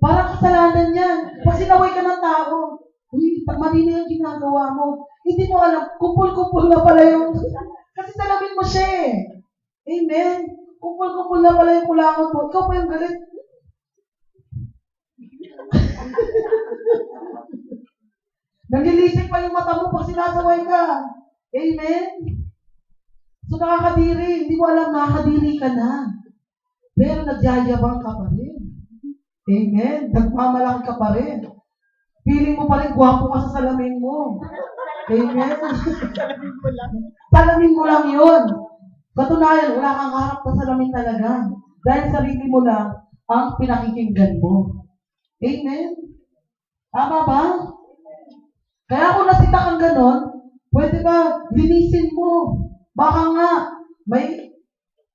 Parang kasalanan yan. Pag sinaway ka ng tao, mali na yung ginagawa mo. Hindi mo alam, kumpul na pala yung... Kasi salamin mo siya Amen? Kumpul na pala yung kulangot mo. Ikaw pa yung galit. Naglilisik pa yung mata mo pag sinasaway ka. Amen? So nakakadiri. Hindi mo alam, nakakadiri ka na. Pero nagyayabang ka pa rin. Amen? Nagmamalaki ka pa rin. Feeling mo pa rin, gwapo ka sa salamin mo. Amen? Salamin mo lang yun. Katunayan, wala kang harap sa salamin talaga. Dahil sarili mo lang ang pinakikinggan mo. Amen? Tama ba? Kaya kung nasita kang ganon, pwede ba linisin mo? Baka nga,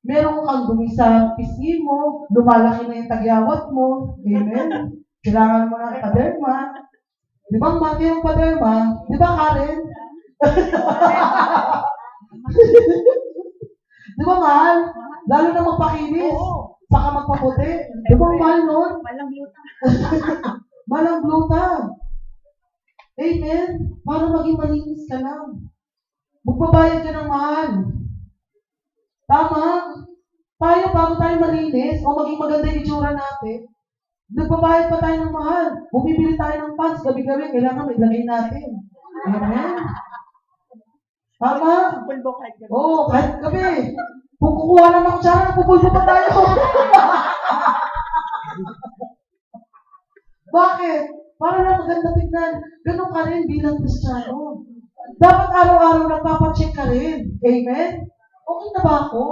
meron kang dumi sa pisngi mo, lumalaki na yung tagyawat mo. Amen? Kailangan mo ng paderma. Di ba, mahal kayo ng paderma? Di ba, Karen? Di ba, mahal? Lalo na magpakinis. Oo. Saka magpaputi. Di ba, mahal nun? Malang gluta. Malang gluta. Amen? Para maging malinis ka lang. Magbabayad ka ng mahal. Tama? Tayo, bago tayo malinis o maging maganda yung itsura natin, nagbabayad pa tayo ng mahal. Bumibili tayo ng pants, gabi-gabi, kailangan mailagay natin. Amen? Tama? Pulbo kahit gabi. Oo, kahit gabi. Kung kukuha lang ng kutsara, nagpupulbo pa tayo. Bakit? Para lang maganda tignan. Ganun ka rin bilang Kristiyano. Dapat araw-araw nagpapacheck ka rin. Amen? Okay na ba ako?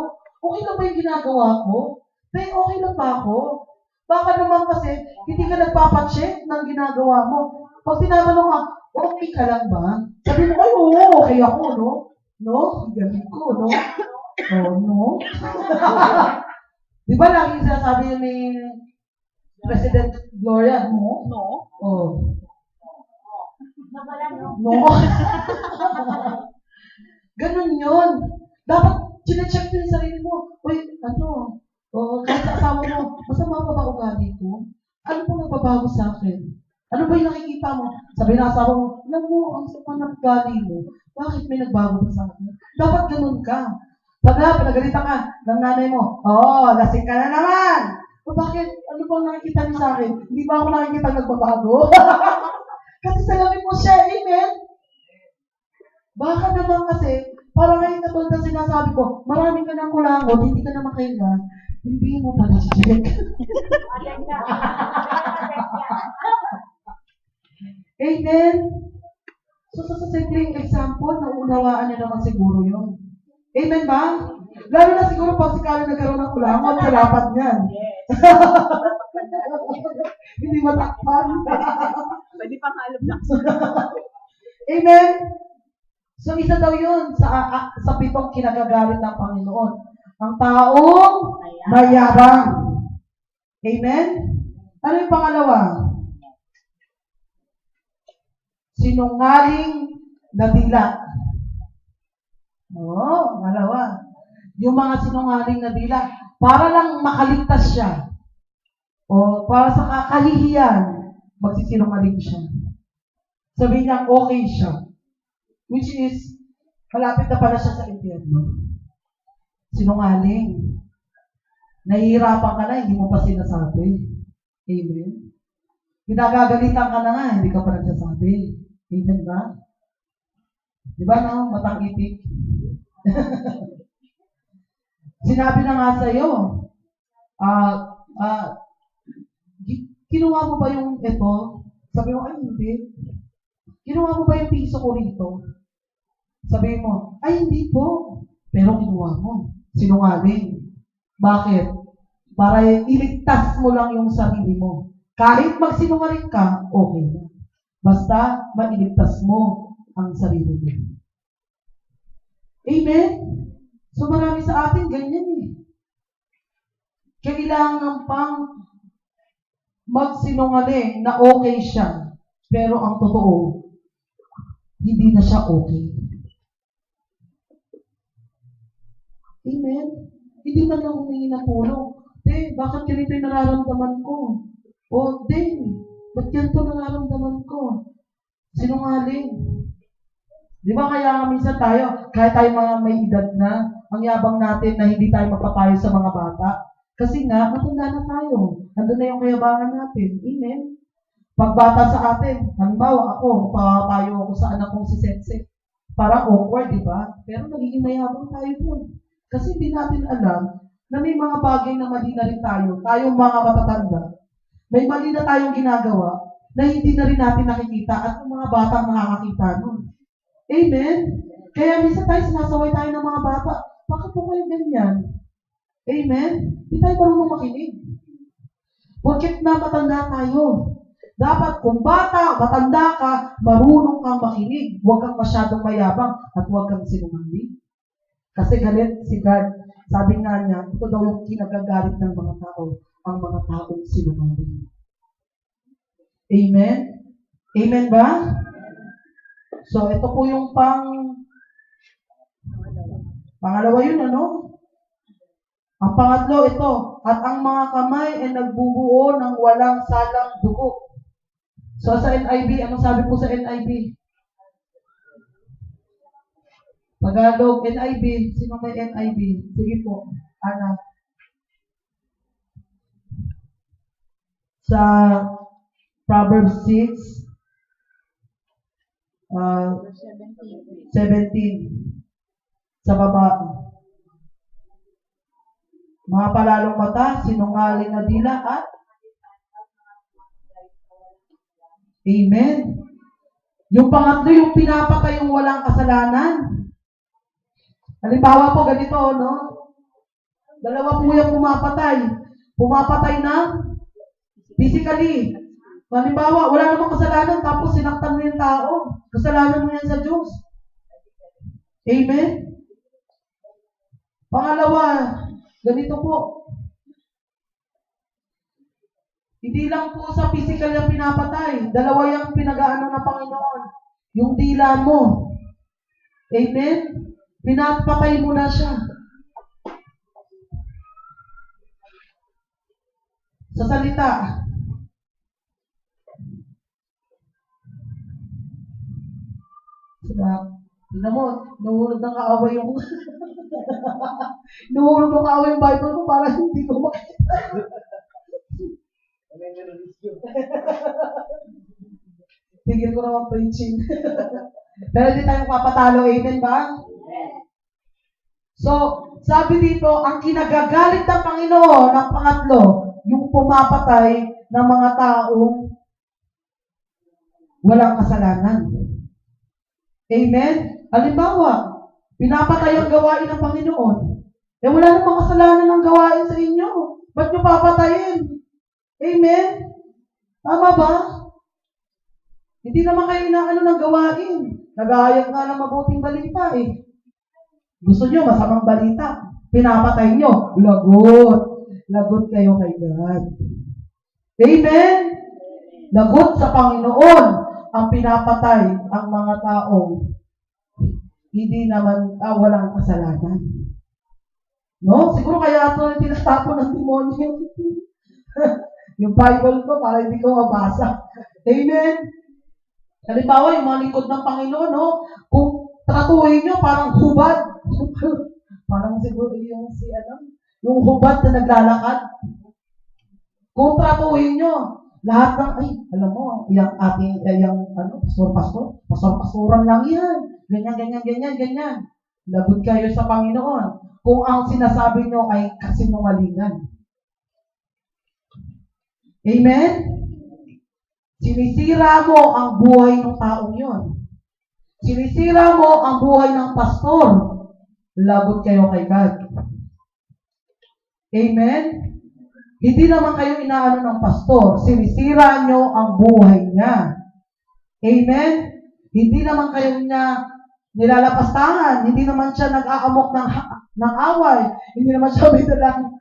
Okay lang ba yung ginagawa ko? Okay lang ba ako? Baka naman kasi, hindi ka nagpapacheck ng ginagawa mo. Pag tinatanong ka, okay ka lang ba? Sabi mo, ay, oo, okay ako, no? No? Galing ko, no? Oh, no? Di ba lagi sinasabi ni President Gloria, no? No. Oh. No? Ganun yun. Dapat, chinecheck din yung sarili mo. Uy, ano? Kahit sa asawa mo, masama pa ba ugali ko? Ano pa nagbabago sa akin? Ano ba yung nakikita mo? Sabi ng asawa mo, alam mo, ang sama ng ugali mo. Bakit may nagbago ba sa akin? Dapat ganun ka. Pag pinagalitan ka ng nanay mo, lasing ka na naman. O bakit? Ano bang nakikita niyo sa akin? Hindi ba ako nakikita nagbabago? Kasi salamin mo siya, amen? Baka naman kasi, para ngayon katulad na sinasabi ko, marami ka ng kulangot, hindi ka na makahinga, hindi mo pa na-check. Amen? So, sa simpleng example, naunawaan niya naman siguro yun. Amen ba? Lalo na siguro pag si Karen nagkaroon ng kulangot, sa lapat niyan. Hindi matakpan. Pwede pa kalab lang. Amen? So, isa daw yun sa pitong kinagagalit ng Panginoon. Ang taong mayabang. Amen? Ano yung pangalawa? Sinungaling na dila. Pangalawa. Yung mga sinungaling na dila, para lang makaligtas siya. O para sa kakahihiyan, magsisinungaling siya. Sabihin niya, okay siya. Which is, malapit na pala siya sa impyerno. Sinungaling. Nahihirapan ka na, hindi mo pa sinasabi. Amen? Pinagagalitan ka na nga, hindi ka pa nagsasabi. Amen ba? Di ba no? Matang itik. Sinabi na nga sa'yo, kinuha mo ba yung ito? Sabi mo, ay hindi. Kinuha mo ba yung piso ko rito? Sabi mo, ay hindi po. Pero kinuha mo. Sinungaling. Bakit? Para iligtas mo lang yung sarili mo. Kahit magsinungaling ka, okay na. Basta mailigtas mo ang sarili mo. Amen? So marami sa atin ganyan eh. Kailangan pang magsinungaling na okay siya. Pero ang totoo, hindi na siya okay. Amen? Hindi man lang humingi ng tulong. Bakit ganito yung nararamdaman ko? Ba't ganito nararamdaman ko? Sinungaling. Di ba kaya minsan tayo, kahit tayo mga may edad na, ang yabang natin na hindi tayo mapapayo sa mga bata. Kasi nga, matanda na tayo. Nandun na yung kayabangan natin. Amen? Pagbata sa atin, halimbawa ako, papayo ako sa anak kong si Sensei. Parang awkward, di ba? Pero nagiging mayabang tayo dun. Kasi hindi natin alam na may mga bagay na mali na rin tayo. Tayong mga matatanda. May mali na tayong ginagawa na hindi na rin natin nakikita at yung mga batang nakakakita nun. Amen? Kaya minsan tayo sinasaway tayo ng mga bata. Bakit po kayo ganyan? Amen? Hindi tayo marunong makinig. Porket na matanda tayo. Dapat kung bata, matanda ka, marunong kang makinig. Huwag kang masyadong mayabang at huwag kang sinungaling. Kasi galit si God. Sabi nga niya, ito daw yung kinagagalit ng mga tao, ang mga taong sinungaling. Amen? Amen ba? So, ito po yung pangalawa yun, ano? Ang pangatlo, ito. At ang mga kamay ay nagbubuo ng walang salang dugo. So, sa NIV, anong sabi po sa NIV? Tagalog, NIV. Sino may NIV? Sige po, Ana. Sa Proverbs 6, 17. Sa baba. Mga palalong mata, sinungaling na dila at Amen. Yung pangatlo, yung pinapatay yung walang kasalanan. Halimbawa po, ganito, no? Dalawa po yung pumapatay. Pumapatay ng physically. Halimbawa, wala namang kasalanan, tapos sinaktan mo yung tao. Kasalanan mo yan sa Diyos. Amen? Pangalawa, ganito po. Hindi lang po sa physical yung pinapatay. Dalawa yung pinag-aano ng Panginoon. Yung dila mo. Amen? Pinapatay mo na siya. Sa salita. Tignan mo, nahulog ng kaaway yung nahulog ng kaaway yung Bible ko para hindi ko makita. Tigil ko naman preaching. Pero hindi tayo papatalo. Amen ba? So, sabi dito, ang kinagagalit ng Panginoon, ng pangatlo, yung pumapatay ng mga taong walang kasalanan. Amen? Halimbawa, pinapatay ang gawain ng Panginoon. Eh wala namang kasalanan ng gawain sa inyo. Ba't nyo papatayin? Amen? Tama ba? Hindi naman kayo inaano ng gawain. Nagahayag nga ng mabuting balita eh. Gusto nyo masamang balita. Pinapatay nyo. Lagot. Lagot kayo kay God. Amen? Lagot sa Panginoon ang pinapatay ang mga taong hindi naman walang kasalanan. No? Siguro kaya ito yung tinatapon ng demonyo. Yung Bible ko, para hindi ko mabasa. Amen? Halimbawa, yung mga lingkod ng Panginoon, no? Kung tratuhin nyo, parang hubad. Parang siguro yung yung hubad na naglalakad. Kung tratuhin nyo, lahat ng, alam mo, yung ating, pastoran lang yan. Ganyan. Lagot kayo sa Panginoon. Kung ang sinasabi nyo ay kasinungalingan. Amen? Sinisira mo ang buhay ng taong yun. Sinisira mo ang buhay ng pastor. Lagot kayo kay God. Amen? Hindi naman kayo inaano ng pastor. Sinisira nyo ang buhay niya. Amen? Hindi naman kayo niya nilalapastangan. Hindi naman siya nag-aamok ng away. Hindi naman siya may dalang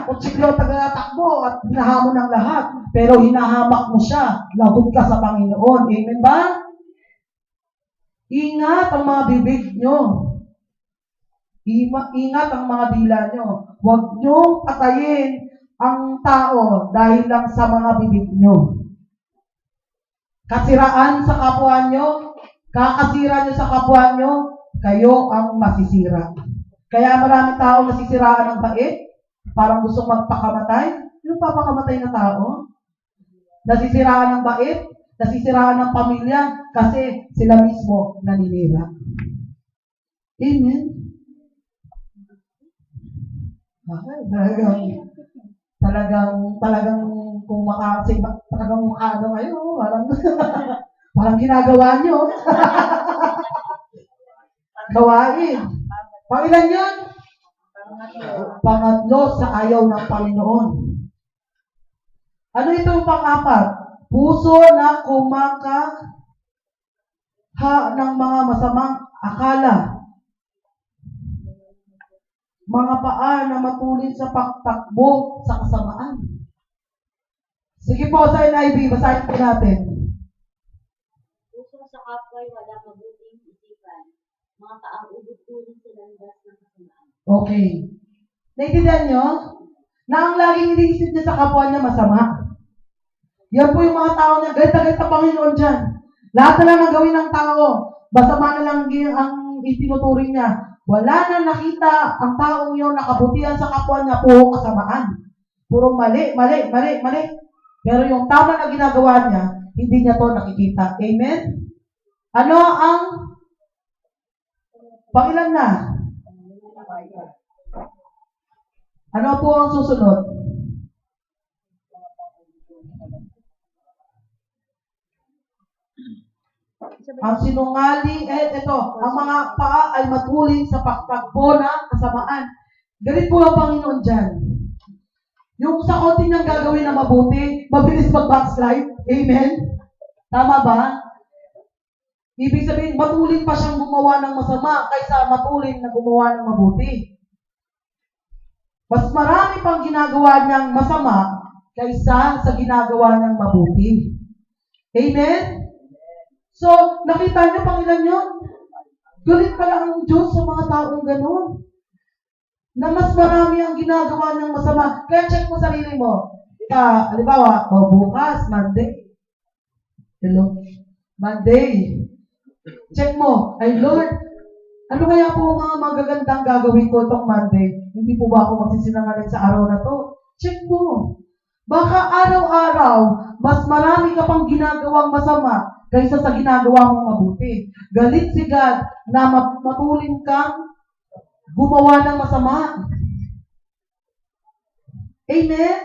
kutsilyo, tagatakbo at hinahamon ng lahat. Pero hinahamak mo siya. Lagot ka sa Panginoon. Amen ba? Ingat ang mga bibig nyo. Ingat ang mga dila nyo. Huwag nyong patayin ang tao dahil lang sa mga bibig nyo. Kasiraan sa kapwa nyo, kakasira nyo sa kapwa nyo, kayo ang masisira. Kaya maraming tao nasisiraan ng bait, parang gusto magpakamatay. Yung papakamatay na tao? Nasisiraan ng bait, nasisiraan ng pamilya, kasi sila mismo naninira. Amen? Talagang kung talagang makaano kayo, parang ginagawa nyo. Gawain. Pangilan yan? Pangatlo sa ayaw ng Panginoon. Ano itong pang-apat? Puso na ng mga masamang akala. Mga paa na matulid sa pagtakbo sa kasamaan. Sige po sa NIV, basahin po natin. Okay. Naintindihan nyo? Na ang laging iniisip niya sa kapwa niya masama. Yan po yung mga tao na galit na galit na Panginoon dyan. Lahat na lang ang gawin ng tao, masama na lang ang itinuturing niya. Wala na nakita ang taong yun na kabutihan sa kapwa niya, puro kasamaan. Puro mali. Pero yung tama na ginagawa niya, hindi niya to nakikita. Amen? Ano ang pangilan na? Ano po ang susunod? Ang sinungaling, ito, ang mga paa ay matuling sa pagtagpo ng kasamaan. Galit po ang Panginoon dyan. Yung sa konti niyang gagawin na mabuti, mabilis mag-backslide. Amen? Tama ba? Ibig sabihin, matuling pa siyang gumawa ng masama kaysa matuling na gumawa ng mabuti. Mas marami pang ginagawa niyang masama kaysa sa ginagawa niyang mabuti. Amen? So, nakita niyo, Panginoon yun? Galit pala ang Diyos sa mga taong ganun. Na mas marami ang ginagawa ng masama. Kaya check mo sarili mo. Halimbawa, bukas, Monday. Hello? Monday. Check mo. Ay, Lord, ano kaya po mga magagandang gagawin ko itong Monday? Hindi po ba ako magsisinungaling sa araw na to? Check mo. Baka araw-araw, mas marami ka pang ginagawang masama kaysa sa ginagawa mong mabuti. Galit si God na matuling kang gumawa ng masama. Amen?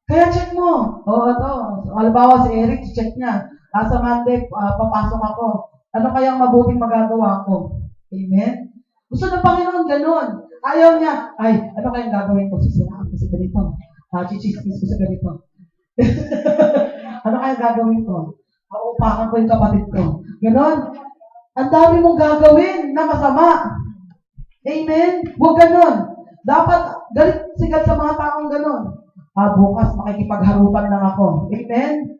Kaya check mo. Ito. Halimbawa si Eric, check niya. Sa Monday, papasok ako. Ano kayang mabuting magagawa ko? Amen? Gusto ng Panginoon ganun. Ayaw niya, ano kayang gagawin ko? Sisiraan ko sa ganito. Chichismis ko sa ganito. Ano kayang gagawin ko? Uupakan ko yung kapatid ko. Ganon. Ang dami mong gagawin na masama. Amen? Huwag ganon. Dapat galit sigat sa mga taong ganon. Bukas makikipagharupan lang ako. Amen?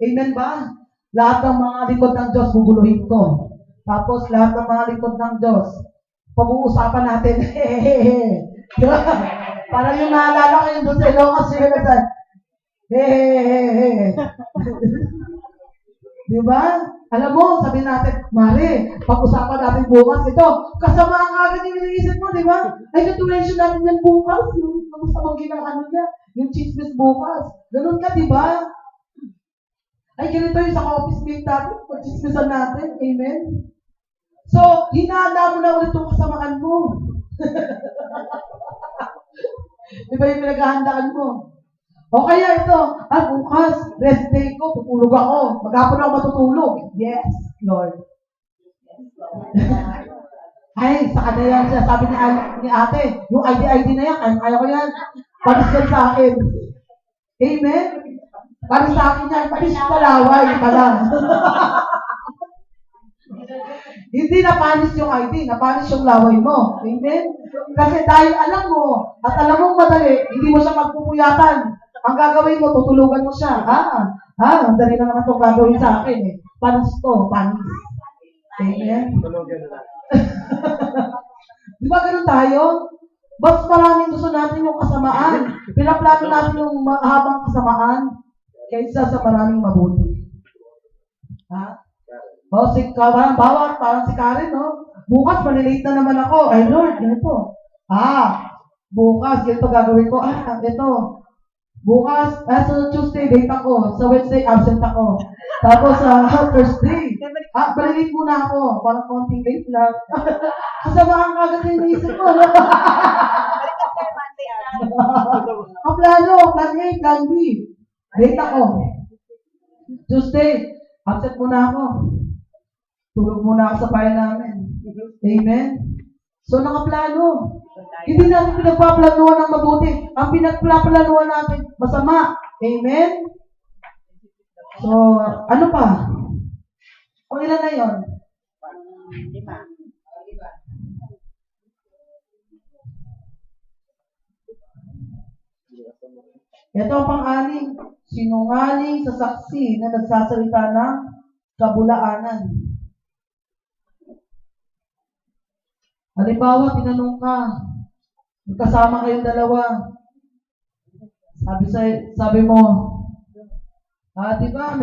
Amen ba? Lahat ng mga likod ng Diyos, guguluhin ko. Tapos lahat ng mga likod ng Diyos, pag-uusapan natin. Parang yung naalala ko yung doon sa Ilocos, di ba? Alam mo, sabi natin, Mare, pag-usapan natin bukas ito. Kasama ang agad yung iniisip mo, di ba? Ay, graduation natin yan bukas. Yung kamusta mong ginagawa niya. Yung chismis bukas. Ganun ka, di ba? Ay, ganito yung sa office mate natin. Pag-chismisan natin. Amen? So, hinahanda mo na ulit yung kasamaan mo. Di ba yung pinaghahandaan mo? O kaya ito, bukas, rest day ko, tutulog ako. Maghapon ako matutulog. Yes, Lord. Ay, sa kanya yan siya. Sabi ni ate, yung ID na yan, ayaw ko yan. Panis yan sa akin. Amen? Panis sa akin yan. Panis yung palaway pala. Hindi napanis yung ID, napanis yung laway mo. Amen? Kasi dahil alam mo, at alam mong madali, hindi mo siya magpupuyatan. Ang gagawin mo, tutulugan mo siya. Ang dali na naman itong gagawin sa akin eh. Panis to, panis. Amen? Di ba ganun tayo? Mas maraming gusto natin yung kasamaan. Pinaplano natin yung mahabang kasamaan kaysa sa maraming mabuti. Parang si Karen, no? Bukas, malilate na naman ako. Ay, Lord, ganito. Bukas, ganito gagawin ko. Ito. Bukas, sa Tuesday, date ako. Sa Wednesday, absent ako. Tapos, Thursday, malilate muna ako. Parang konting late lang. Kasamaan ka agad yung naisip ko. Ang plano, plan A, plan B. Date ako. Tuesday, absent muna ako. Tulog muna ako sa bahay namin. Amen? So, nakaplano. Hindi natin pinagpaplanuhan ng mabuti. Ang pinagpaplanuhan natin, masama. Amen? So, ano pa? O ilan na yun? 5. Ito ang pang-anim. Sinungaling sa saksi na nagsasalita ng kabulaanan. Halimbawa, tinanong ka, magkasama kayong dalawa. Sabi mo, di ba,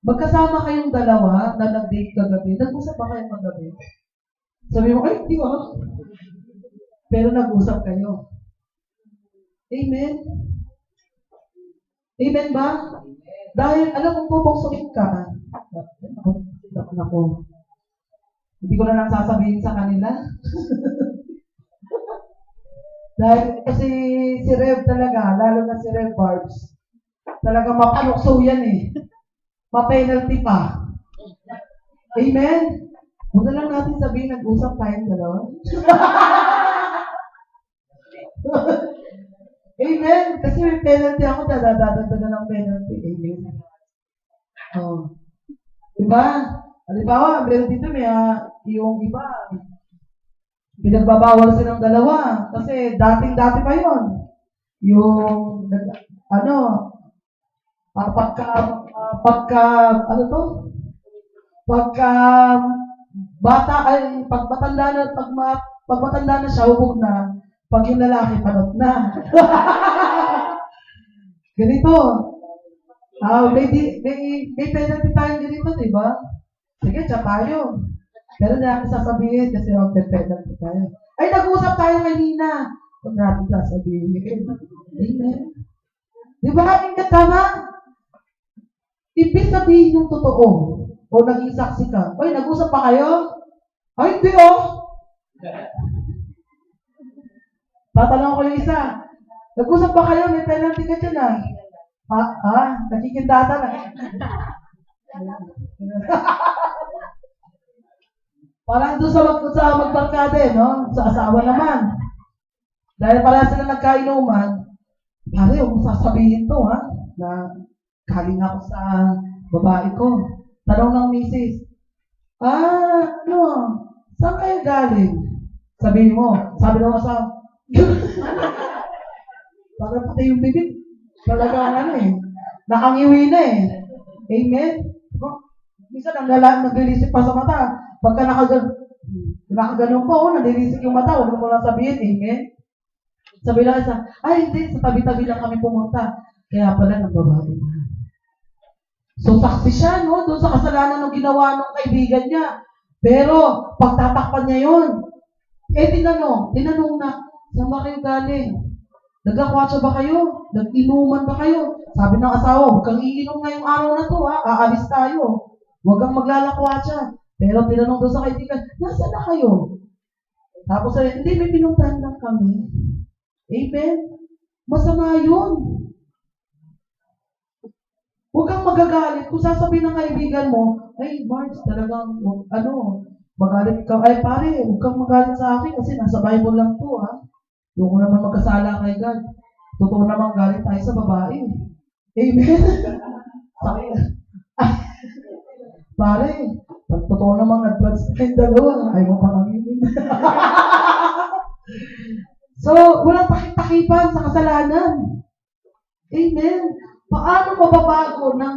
magkasama kayong dalawa na nag-date kagabi. Nag-usap ba kayong kagabi? Sabi mo, ay, di ba? Pero nag-usap kayo. Amen? Amen ba? Dahil, alam mo po, buksukin ka. Ako. Hindi ko na lang sasabihin sa kanila. Dahil kasi si Rev talaga, lalo na si Rev Barbs, talagang mapalukso yan eh. Ma-penalty pa. Amen? Huwag na lang natin sabihin, nag-usap tayong dalawa. Amen? Kasi may penalty ako, dadadagdagan ng penalty. Amen? Oh. Diba? Halimbawa, meron dito yung iba, pinagbabawal silang dalawa. Kasi dating-dati pa yun. Yung, pag matanda na siya, hubog na, pag yung lalaki, panot na. Ganito. May penalty tayo ganito, di ba? Sige, siya tayo. Pero na natin sasabihin kasi mag-penalty tayo. Ay, nag-usap tayo kanina. Huwag natin sasabihin. Amen. Di ba? Hindi tama? Ibig sabihin yung totoo. O naging saksi ka. Ay, nag-usap pa kayo? Ay, hindi oh. Tatanong ko yung isa. Nag-usap pa kayo? May penalty ka dyan nakikintata na. Parang doon sa magbarkada no? Sa asawa naman. Dahil pala sila nagkainuman, pare, huwag mong sasabihin to, na galing ako sa babae ko. Tanong ng misis, saan kayo galing? Sabihin mo, sabi ng asawa, parang pati yung bibig, talaga nakangiwi na eh. Amen? Minsan ang naglilisip pa sa mata. Pagka nakaganon po, nalilisip yung mata, huwag mo lang sabihin, amen? Sabi lang isa, ay hindi, sa tabi-tabi lang kami pumunta. Kaya pala ng babae na. So, saksi siya, no? Doon sa kasalanan ng ginawa ng kaibigan niya. Pero, pagtatakpan niya yun. Tinanong na, saan ba kayo galing? Nagkakwatsa ba kayo? Nag-inuman ba kayo? Sabi ng asawa, huwag kang iinom ngayong araw na to, aalis tayo. Huwag kang maglalakwatsa. Pero tinanong doon sa kaibigan, nasaan na kayo? Tapos sabi, hindi, may pinuntahan lang kami. Amen? Masama yun. Huwag kang magagalit. Kung sasabihin ng kaibigan mo, ay, Marge, talagang, magalit ka. Ay, pare, huwag kang magalit sa akin kasi nasa Bible lang to, Huwag ko naman magkasala kay God. Totoo naman galit tayo sa babae. Amen? Pare, totoo naman nag-trans tayong dalawa. Ayaw mo pang aminin. So, walang takip-takipan sa kasalanan. Amen? Paano mababago ng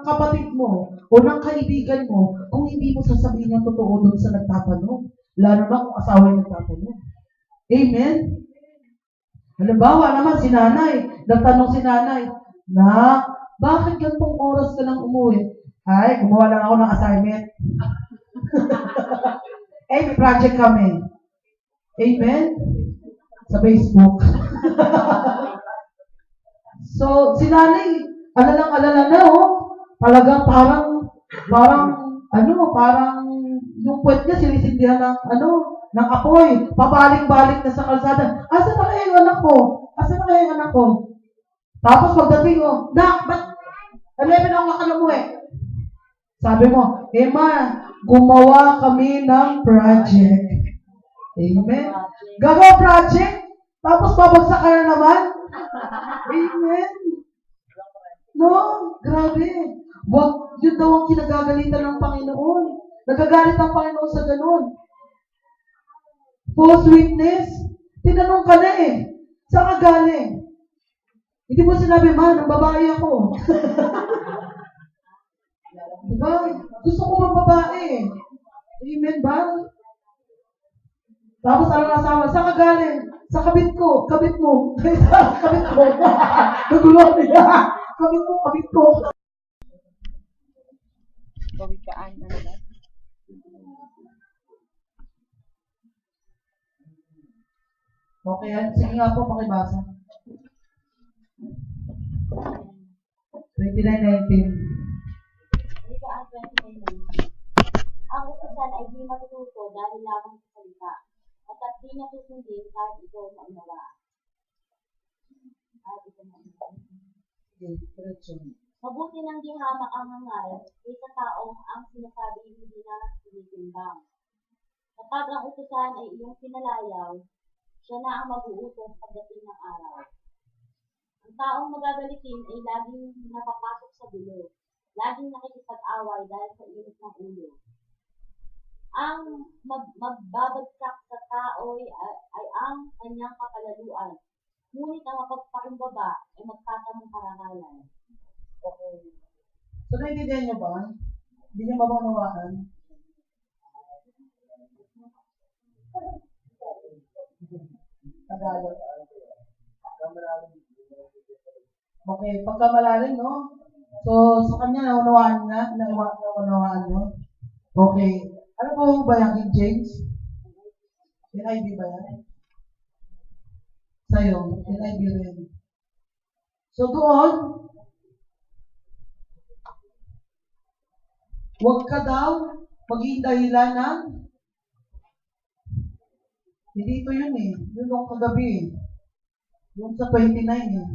kapatid mo o ng kaibigan mo kung hindi mo sasabihin ang totoo doon sa nagtatanong? Lalo na kung asawa yung nagtatanong. Amen? Halimbawa naman si nanay, nagtanong si nanay, bakit gantong oras ka lang umuwi? Ay, gumawa lang ako ng assignment. May project kami. Amen? Sa Facebook. So, si nanay, alalang-alala na, talagang parang yung puwet niya sinisindihan ng apoy. Pabalik-balik na sa kalsada. Asan na kayo yung anak ko? Tapos pagdating ko, ba't 11 ako nakalamuwi? Sabi mo, Ma, gumawa kami ng project. Amen? Gagawa project? Tapos babagsak ka na naman? Amen? No, grabe. Wag, yun daw ang kinagagalitan ng Panginoon. Nagagalit ang Panginoon sa ganun. False witness. Tinanong ka na Saan ka galing? Hindi mo sinabi, ng babae ako. Diba? Gusto ko mang babae. Amen ba? Tapos ano nasawa? Saan ka galing? Sa kabit ko. Kabit mo. Kabit ko. Nagulo nila. Kabit ko. Kawikaan na naman. Okay, sige nga po, pakibasa. 29:19. Kawikaan 29:19. Ang utusan ay di matututo dahil lamang sa salita, at di niya susundin kahit ito maunawaan. Okay, diretso. Mabuti nang di hamak ang hangal kaysa taong ang sinasabi hindi na tinitimbang. Kapag ang utusan ay iyong pinalayaw, siya na ang mag-uutos pagdating ng araw. Ang taong magagalitin ay laging napapasok sa gulo, laging nakikipag-away dahil sa init ng ulo. Ang magbabagsak sa tao ay ang kanyang kapalaluan, ngunit ang mapagpakumbaba ay magtatamong karangalan. Okay. So, naiintindihan niyo ba? Hindi niyo mabanawaan? Tagalog. Okay, pagka malalim, no? So, sa kanya, naunawaan niya? Naunawaan niyo? Okay. Ano po ba yung King James? NIV ba yan? Sa'yo, NIV rin. So, doon, huwag ka daw maging dahilan ng hindi ito yun eh. Yun nung kagabi eh. Yung sa 29 eh.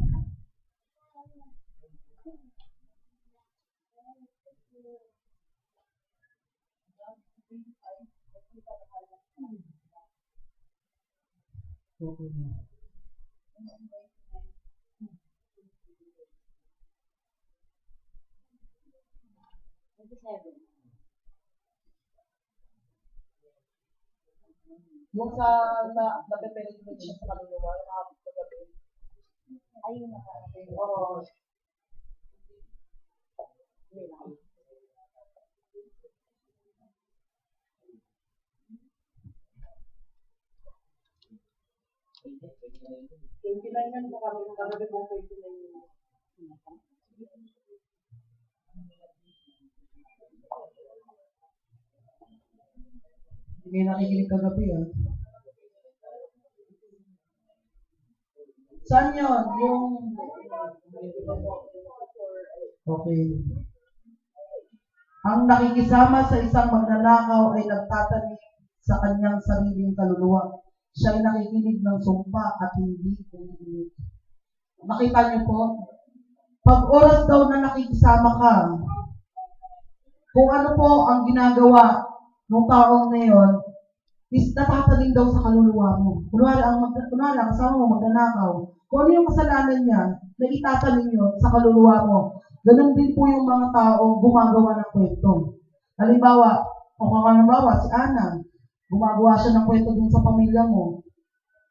Okay. 27. Yung sa na-penetrate siya sa kaluluwa, yung nakapit sa gabi. Ayun na pa. Oo. Yan po kami ng kagabi pong 29. Hindi kayo nakikinig kagabi ah. Saan yun? Yung... Okay. Ang nakikisama sa isang magnanakaw ay nagtatanim sa kanyang sariling kaluluwa. Siya ay nakikinig ng sumpa at hindi umiinig. Nakita niyo po? Pag oras daw na nakikisama ka, kung ano po ang ginagawa ng taong na yun, is natatanim daw sa kaluluwa mo. Kunwari, ang kasama mo magnanakaw. Kung ano yung kasalanan niya, na itatanim yun sa kaluluwa mo. Ganun din po yung mga tao gumagawa ng kwento. Halimbawa, si Ana, gumagawa siya ng kwento din sa pamilya mo.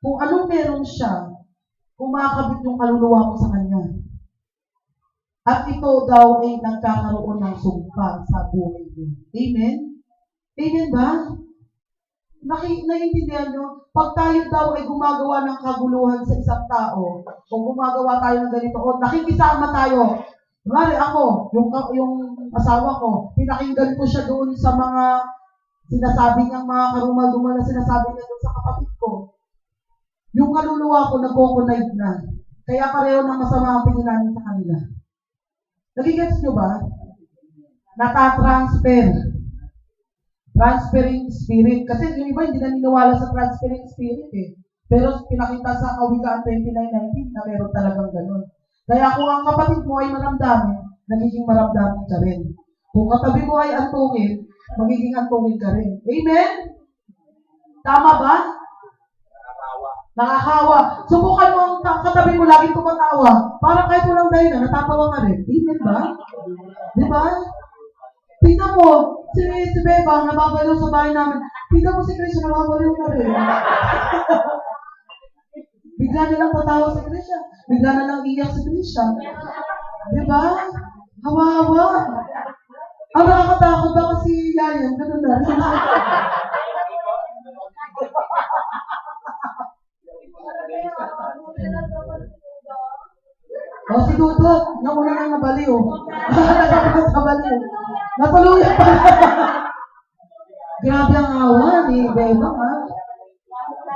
Kung anong meron siya, kumakabit yung kaluluwa mo sa kanya. At ito daw ay nagkakaroon ng sumpa sa buhay mo. Amen? Amen ba? Naiintindihan nyo? Pag tayo daw ay gumagawa ng kaguluhan sa isang tao, o gumagawa tayo ng ganito, o nakikisama tayo, kunwari ako, yung asawa ko, pinakinggan ko siya doon sa mga sinasabi niyang mga karumal-dumal na sinasabi niya doon sa kapatid ko. Yung kaluluwa ko nagko-connect na. Kaya pareho ng masama ang tingin namin sa kanila. Nagigets nyo ba? Natatransfer. Transferring spirit. Kasi yung iba hindi naniniwala sa transferring spirit eh. Pero pinakita sa Kawikaan 29:19 na meron talagang ganun. Kaya kung ang kapatid mo ay maramdamin, nagiging maramdamin ka rin. Kung katabi mo ay antukin, magiging antukin ka rin. Amen? Tama ba? Nakakawa. Subukan mo ang katabi mo lagi tumatawa. Para kahit walang dahilan, natatawa ka rin. Amen ba? Di ba? Tingnan mo, si Bebang nababaliw sa bahay namin. Tingnan mo si Krisha, nababaliw na rin. Bigla na lang tatawa si Krisha. Bigla na lang iyak si Krisha. Di ba? Hawa-hawa. Ang nakakatakot ba kasi Yayan? Ganun na rin. baliw. Nagkakabas sa baliw. Natuluyan pa. Grabe ang awa ni Bebang, ha?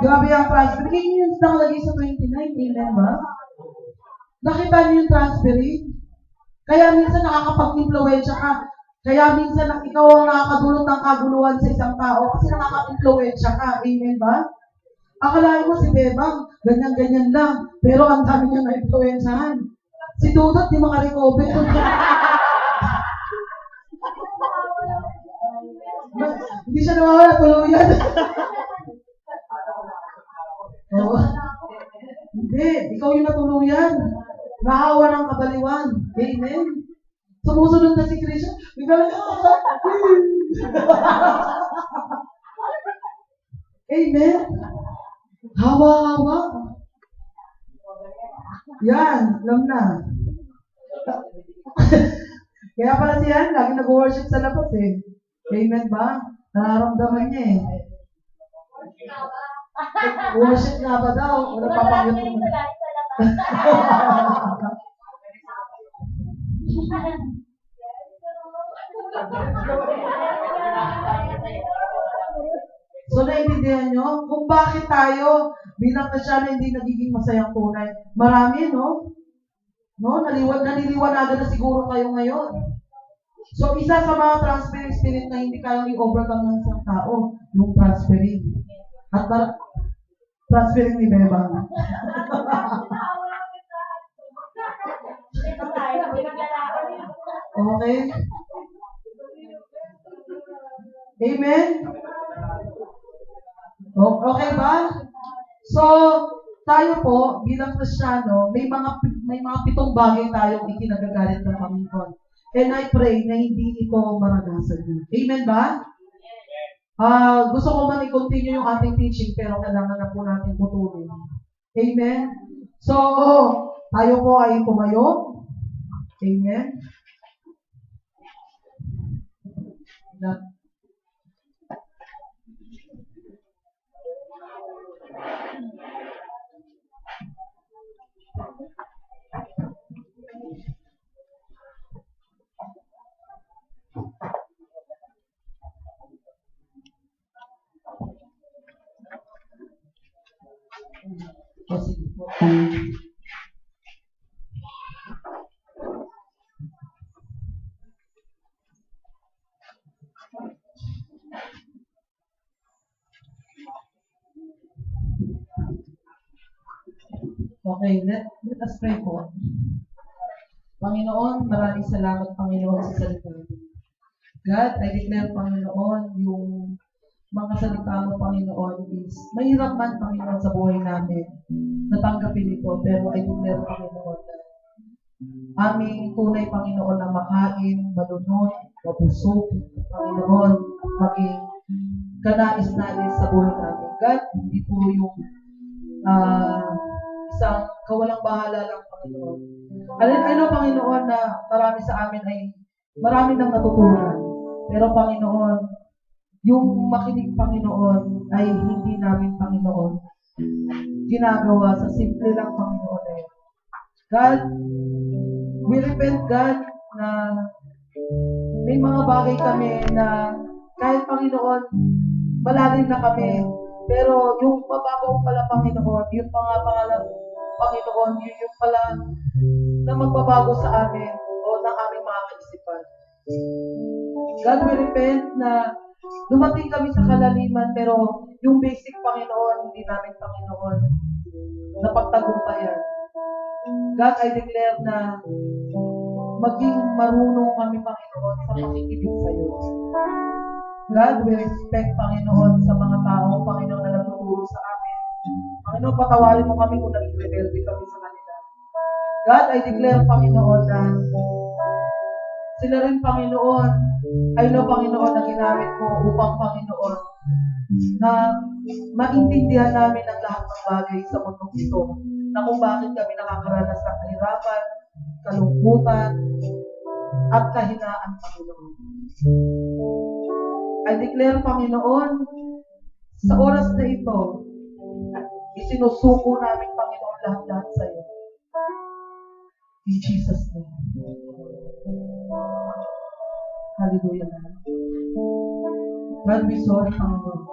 Grabe ang transferring. Yun yung nakalagay sa 29, amen ba? Nakita niyo yung transferring? Kaya minsan nakakapag-influensya ka. Kaya minsan ikaw ang nakakadulot ng kaguluhan sa isang tao kasi nakaka-influensya ka. Amen ba? Akalain mo si Bebang, ganyan-ganyan lang. Pero ang dami niya na-influensyahan. Si Dudot, di makarecover. Hindi siya nawawala, tuluyan. Oo. Hindi, ikaw yung natuluyan. Naawa ng kabaliwan. Amen. Sumusunod na si Christian. Bigla lang, amen. Hawa-hawa. Yan, alam na. Kaya pala siya, lagi nag-worship sa labas eh. Amen ba? Nararamdaman niya eh. Worship nga ba daw? Wala papangyot mo. So, naiintindihan nyo kung bakit tayo bilang Kristiyano hindi nagiging masayang tunay. Marami, no? No? Naliliwanagan na siguro kayo ngayon. So, isa sa mga transferring spirit na hindi kayang i-overcome ng isang tao, yung transferring. At transferring ni Bebang. Okay? Amen? Okay ba? So, tayo po, bilang Kristiyano, may mga 7 bagay tayong ikinagagalit ng Panginoon. And I pray na hindi ito maranasan nyo. Amen ba? Gusto ko man i-continue yung ating teaching, pero kailangan na po natin putulin. Amen? So, tayo po ay tumayo. Amen? Sige po. Okay, let us pray po. Panginoon, maraming salamat, Panginoon, sa salita mo. God, I declare, Panginoon, yung mga salita mo, Panginoon, is mahirap man, Panginoon, sa buhay namin. Natanggapin ito, pero I declare, Panginoon, na aming tunay, Panginoon, na makain, malunod, mabusog, Panginoon, maging kanais-nais sa buhay namin. God, hindi po yung isang kawalang bahala lang, Panginoon. Ano, Panginoon, na marami sa amin ay marami nang natutunan. Pero, Panginoon, yung makinig, Panginoon, ay hindi namin, Panginoon, ginagawa sa simple lang, Panginoon. God, we repent, God, na may mga bagay kami na kahit, Panginoon, malalim na kami, pero yung mababaw pala, Panginoon, yung mga pangalan, Panginoon, yung pala na magbabago sa amin o ng aming mga kaisipan. God, we repent na dumating kami sa kalaliman, pero yung basic, Panginoon, hindi namin, Panginoon, napagtagumpayan. God, I declare na maging marunong kami, Panginoon, sa pakikinig sa iyo. God, we respect, Panginoon, sa mga tao, Panginoon, na nagtuturo sa amin. Panginoon, patawarin mo kami kung naging rebelde kami sa kanila. God, I declare, Panginoon, na sila rin, Panginoon, ay no, Panginoon, na ginamit mo upang, Panginoon, na maintindihan namin ang lahat ng bagay sa mundong ito, na kung bakit kami nakakaranas ng kahirapan, kalungkutan, at kahinaan, Panginoon. I declare, Panginoon, sa oras na ito, isinusuko namin, Panginoon, lahat-lahat sa iyo. In Jesus' name. Hallelujah, God. God, we sorry, Panginoon.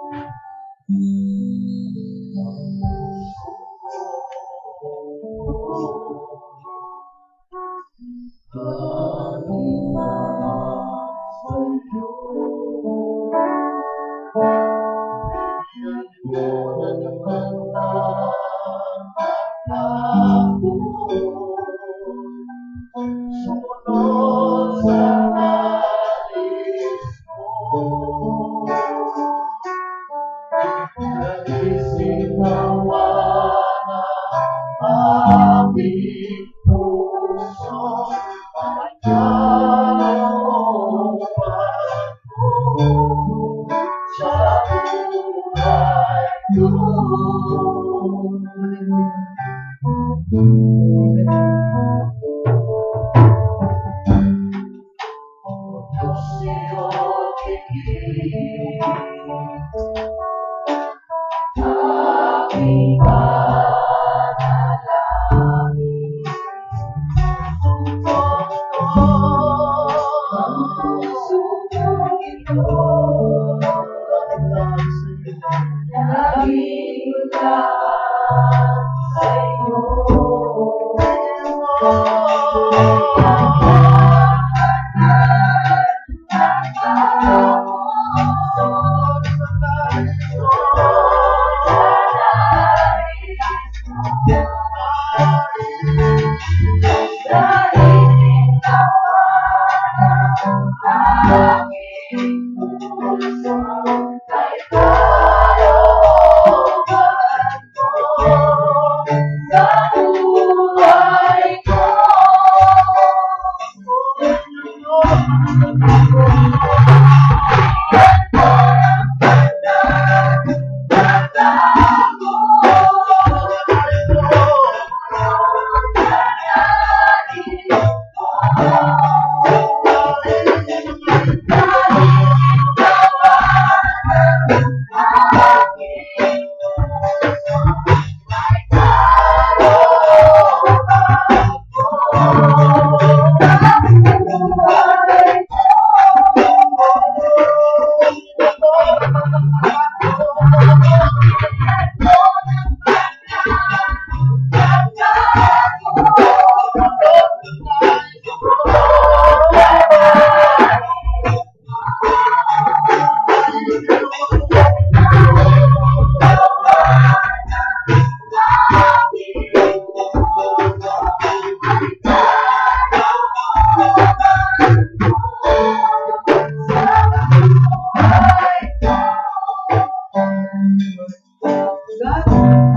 God,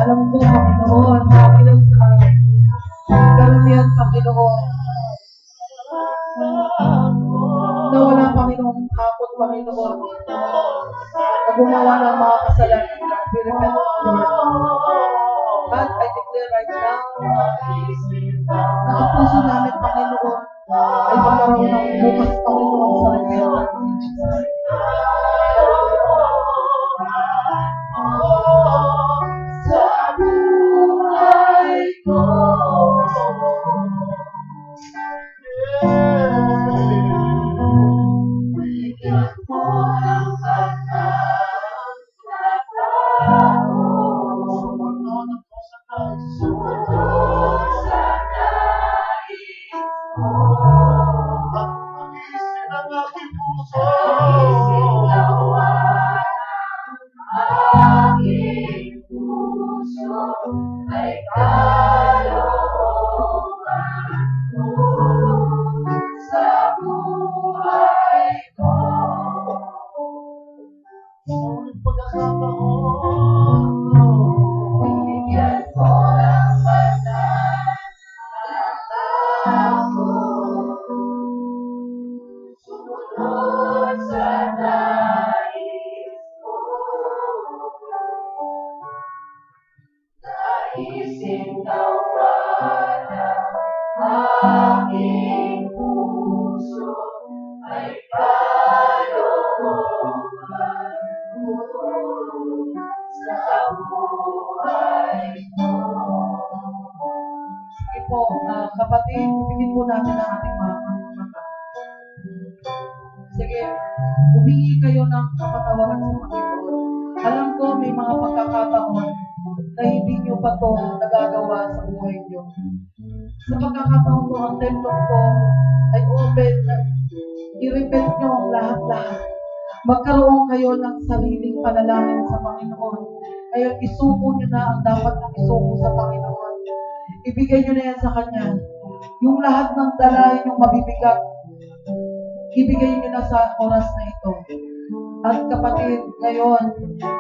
alam ko, Panginoon, kapilan sa karamihan, Panginoon, na wala, Panginoon, takot, Panginoon, na gumawa ng mga kasalanan, God. We repent, Lord. God, I declare right now, na ang puso namin, Panginoon, ay magkaroon ng bukas, Panginoon, sa repentance. Kapatid, ibigin po natin ang ating mga mata. Sige, humingi kayo ng kapatawaran sa Panginoon. Alam ko may mga pagkakataon na hindi nyo pa ito nagagawa sa buhay nyo. Sa pagkakataon ko, ang templong ko ay open na i-repent nyo ang lahat-lahat. Magkaroon kayo ng sariling panalangin sa Panginoon. Kaya isuko nyo na ang dapat nang isuko sa Panginoon. Ibigay nyo na yan sa Kanya. Yung lahat ng dalahin yung mabibigat, ibigay nyo na sa oras na ito. At kapatid, ngayon,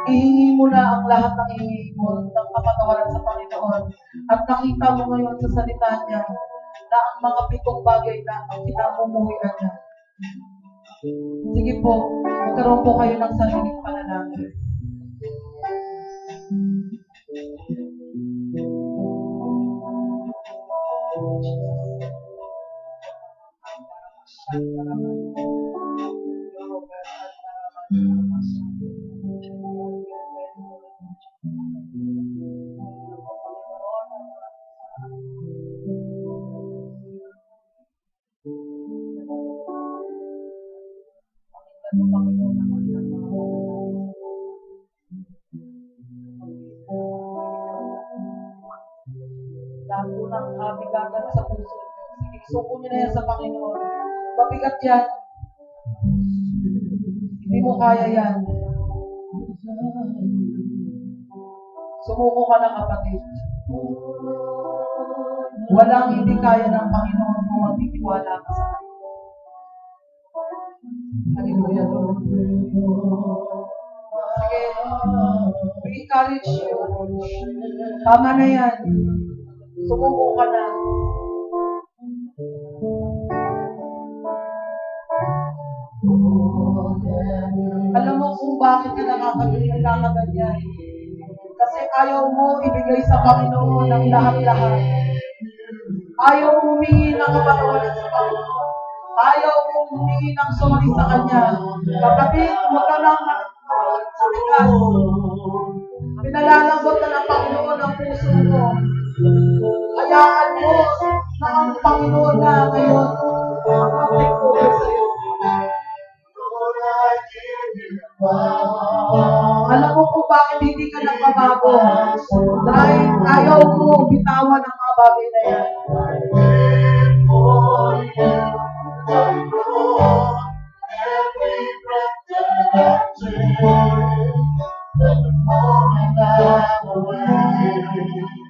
ihingi mo na ang lahat ng ihingi mo ng kapatawaran sa Panginoon. At nakita mo ngayon sa salita niya na ang mga 7 bagay na ang kinamumuhian niya. Sige po, magkaroon po kayo ng sariling panalangin. Lahat po ng kabigatan sa puso niyo. Sige, isuko niyo na yan sa Panginoon. Mabigat yan. Hindi mo kaya yan. Sumuko ka na, kapatid. Walang hindi kaya ng Panginoon kung magtitiwala ka sa Kanya. Hallelujah, Lord. Sige, we encourage you. Tama na yan. Sumuko ka na. Alam mo kung bakit ka nakakaganyan. Kasi ayaw mo ibigay sa Panginoon ang lahat-lahat. Ayaw mo humingi ng kapatawaran sa Panginoon. Ayaw mo humingi ng sumali sa Kanya. Kapatid, huwag ka lang salikas. Pinalalambot na ng Panginoon ang puso mo. Hayaan mo na ang Panginoon na ngayon ang mag-take over sa'yo. Alam mo kung bakit hindi ka nagbabago. Dahil ayaw mo bitawan ang mga bagay na yan.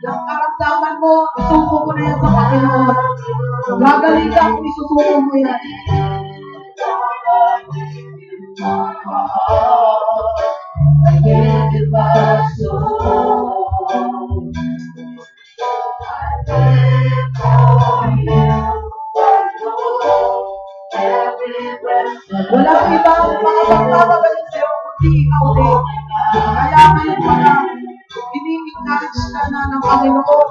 Ang karamdaman mo, isuko mo na yan sa Panginoon. Gagaling ka kung isusuko mo yan. I give you my soul. I live for you. Every breath. Walang ibang makapagpapagaling sa'yo kundi ikaw din. Kaya ngayon pa na, ini-encourage ka na ng Panginoon.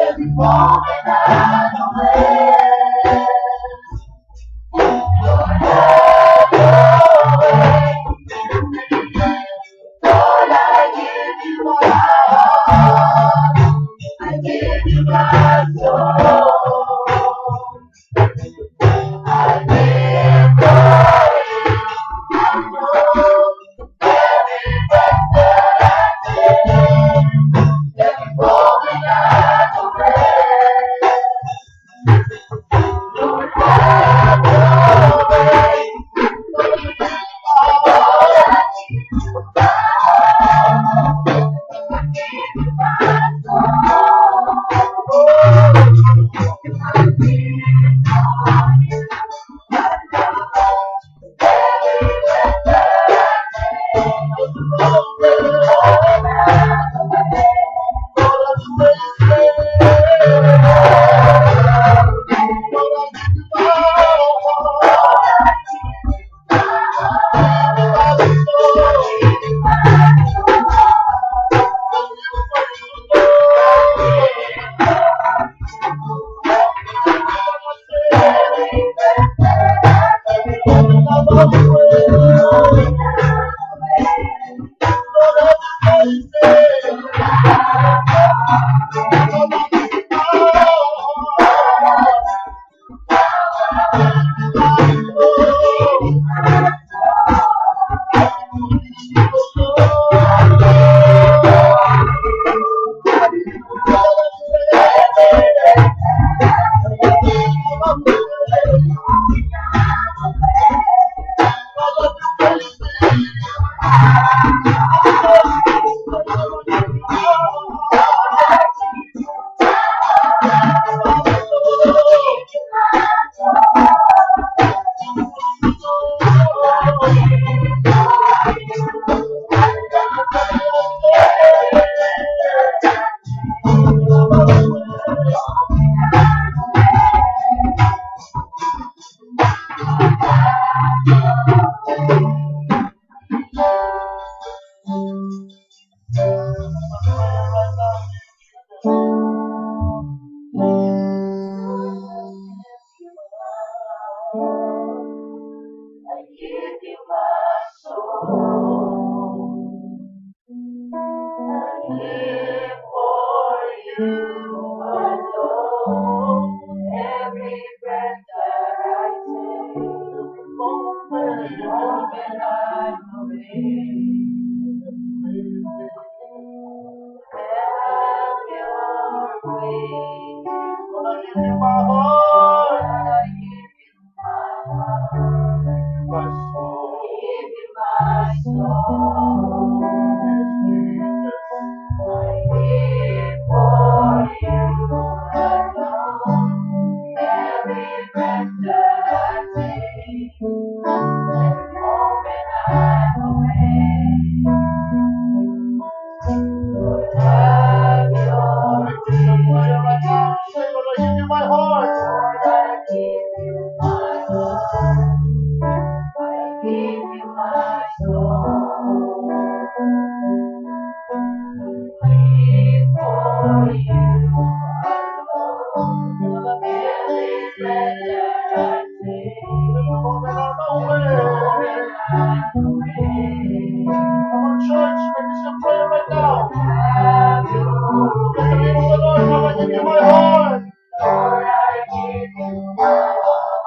Every moment I'm away. heart. Lord, I give you my heart. I give you my soul. Live for you alone. Every breath that I take. Every moment I'm away. Come Come on, church, maybe some prayer right now. have your Just the name of the Lord, Lord, I give you my heart. Lord, I give you my heart.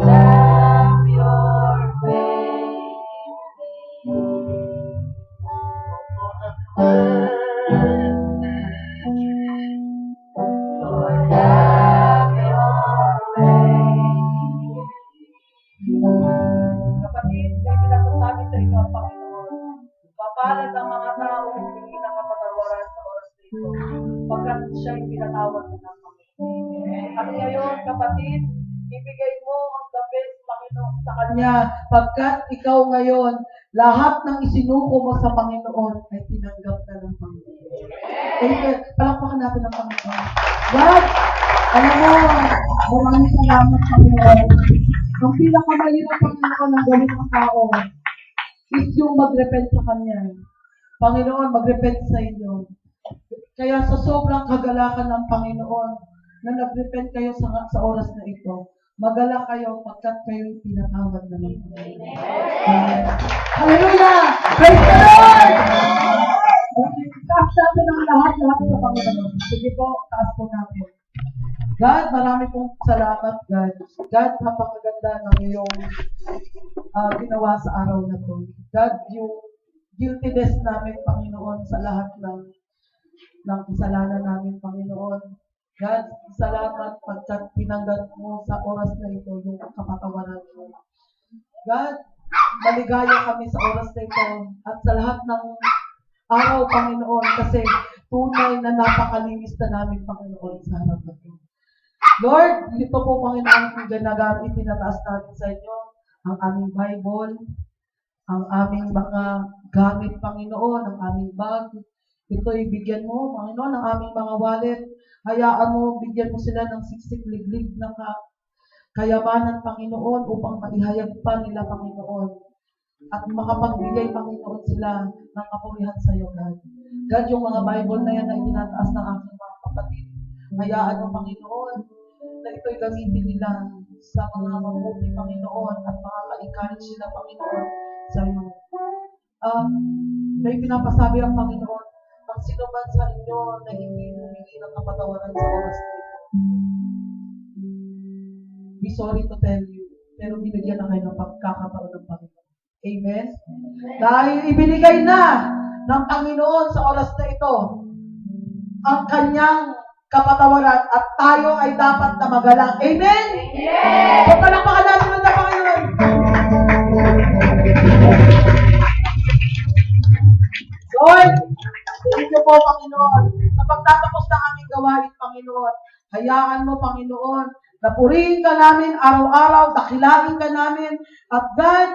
Have your way. Lord, have your way. Kapatid, may pinasasabi sa inyo ang Panginoon. Mapalad ang mga tao hindi ng kapatawaran sa oras na ito, pagkat siya'y pinatawag ng Panginoon. At ngayon, kapatid, ibigay mo ang the best, Panginoon, sa Kanya, pagkat ikaw ngayon, lahat ng isinuko mo sa Panginoon ay tinanggap na ng Panginoon. Amen. Palakpakan natin ang Panginoon. God, alam mo, maraming salamat, Panginoon. Ang pinakamahirap, Panginoon, ng gawin ng tao is yung mag-repent sa Kanya. Panginoon, mag-repent sa inyo. Kaya sa sobrang kagalakan ng Panginoon, na nag-repent kayo sa oras na ito, magala kayo pagkat kayo pinatawad na ng Panginoon. Amen. Hallelujah! Praise the Lord! Okay, taas natin ang lahat sa Panginoon. Sige po, taas po natin. God, marami pong salamat, God. God, napakaganda ng iyong ginawa sa araw na to. God, yung guiltiness namin, Panginoon, sa lahat ng kasalanan namin, Panginoon. God, salamat pagkat tinanggap mo sa oras na ito yung kapatawaran mo. God, maligaya kami sa oras na ito at sa lahat ng araw, Panginoon, kasi tunay na napakalinis na namin, Panginoon, sa harap na ito. Lord, ito po, Panginoon, kung ginagamit, tinataas namin sa inyo ang aming Bible, ang aming mga gamit, Panginoon, ang aming bag. Ito'y bigyan mo, Panginoon, ang aming mga wallet. Hayaan mo, bigyan mo sila ng siksik-liglig na kayamanan, Panginoon, upang maihayag pa nila, Panginoon. At makapagbigay, Panginoon, sila ng kapurihan sa iyo, God. God, yung mga Bible na yan ay tinataas ng aking mga kapatid. Hayaan mo, Panginoon, na ito'y gamitin nila sa mga mabuti, Panginoon, at makaka-encourage sila, Panginoon, sa iyo. May pinapasabi ang Panginoon, ang sino man sa inyo na hindi humingi ng kapatawaran sa oras na ito. We sorry to tell you, pero binigyan na kayo ng pagkakataon ng Panginoon. Amen? Dahil ibinigay na ng Panginoon sa oras na ito ang kanyang kapatawaran at tayo ay dapat na magalang. Amen? Amen! So, palakpakan natin ng Panginoon. Lord, thank you po, Panginoon, sa pagtatapos ng aming gawain, Panginoon. Hayaan mo, Panginoon, na purihin ka namin araw-araw, dakilagin ka namin. At God,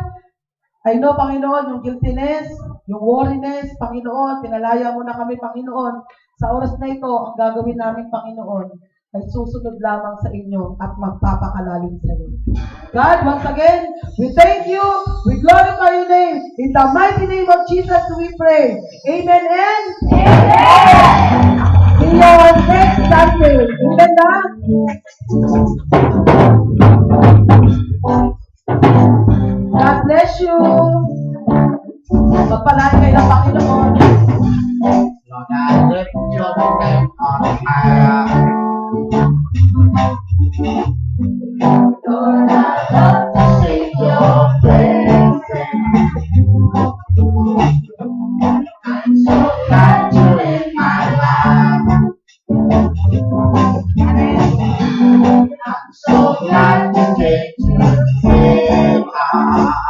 I know, Panginoon, yung guiltiness, yung worriness, Panginoon, pinalaya mo na kami, Panginoon. Sa oras na ito, ang gagawin namin, Panginoon, ay susunod lamang sa inyo at magpapakalalim sa inyo. God, once again, we thank you, we glorify your name. In the mighty name of Jesus, we pray. Amen and Amen! See you on next Sunday. Amen na? God bless you. Magpalain kayo ng Panginoon. Lord, I lift your name on high. Lord, I love to sing your praises. I'm so glad you're in my life. I'm so glad you came to save us.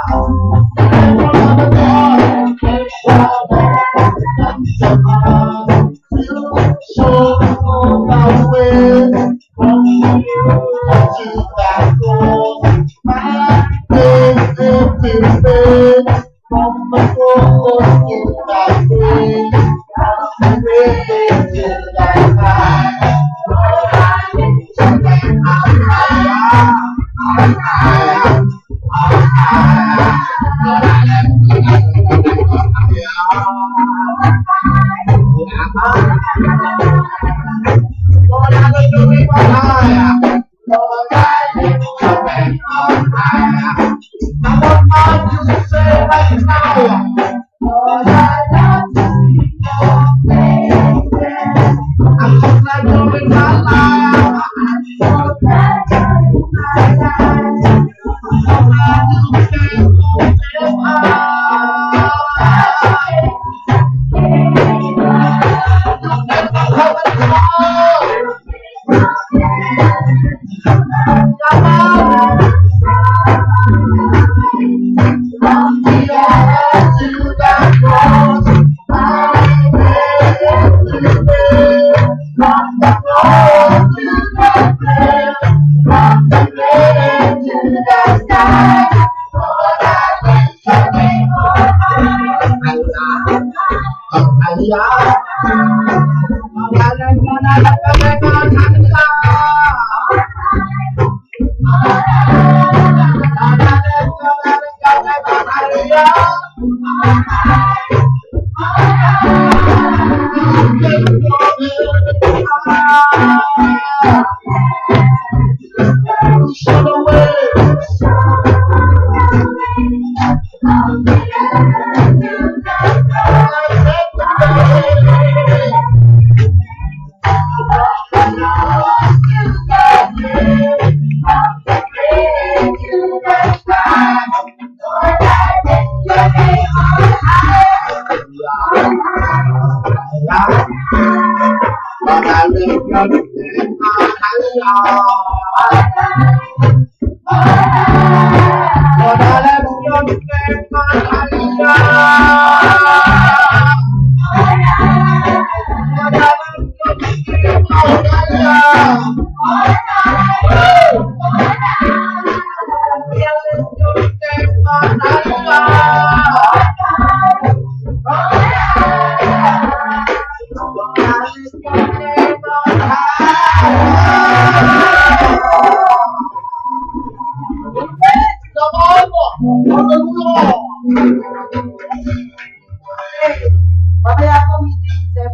Mamaya ako meeting 7.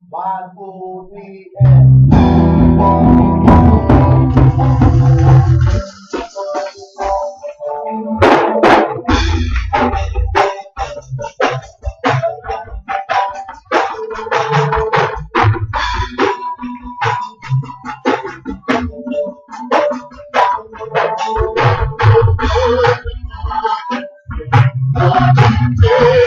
1, 2, 3, and Lord,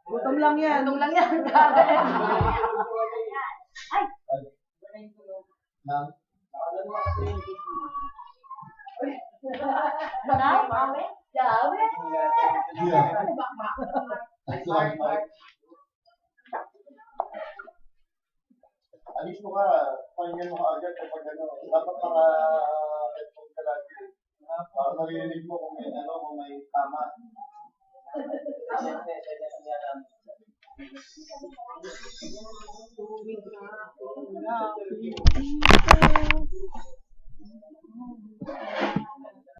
Gutom lang yan. Anong lang yan? Alis mo ka, pakinggan mo agad kapag dapat naka-headphone ka lagi. Para naririnig mo kung may tama. Tubig na.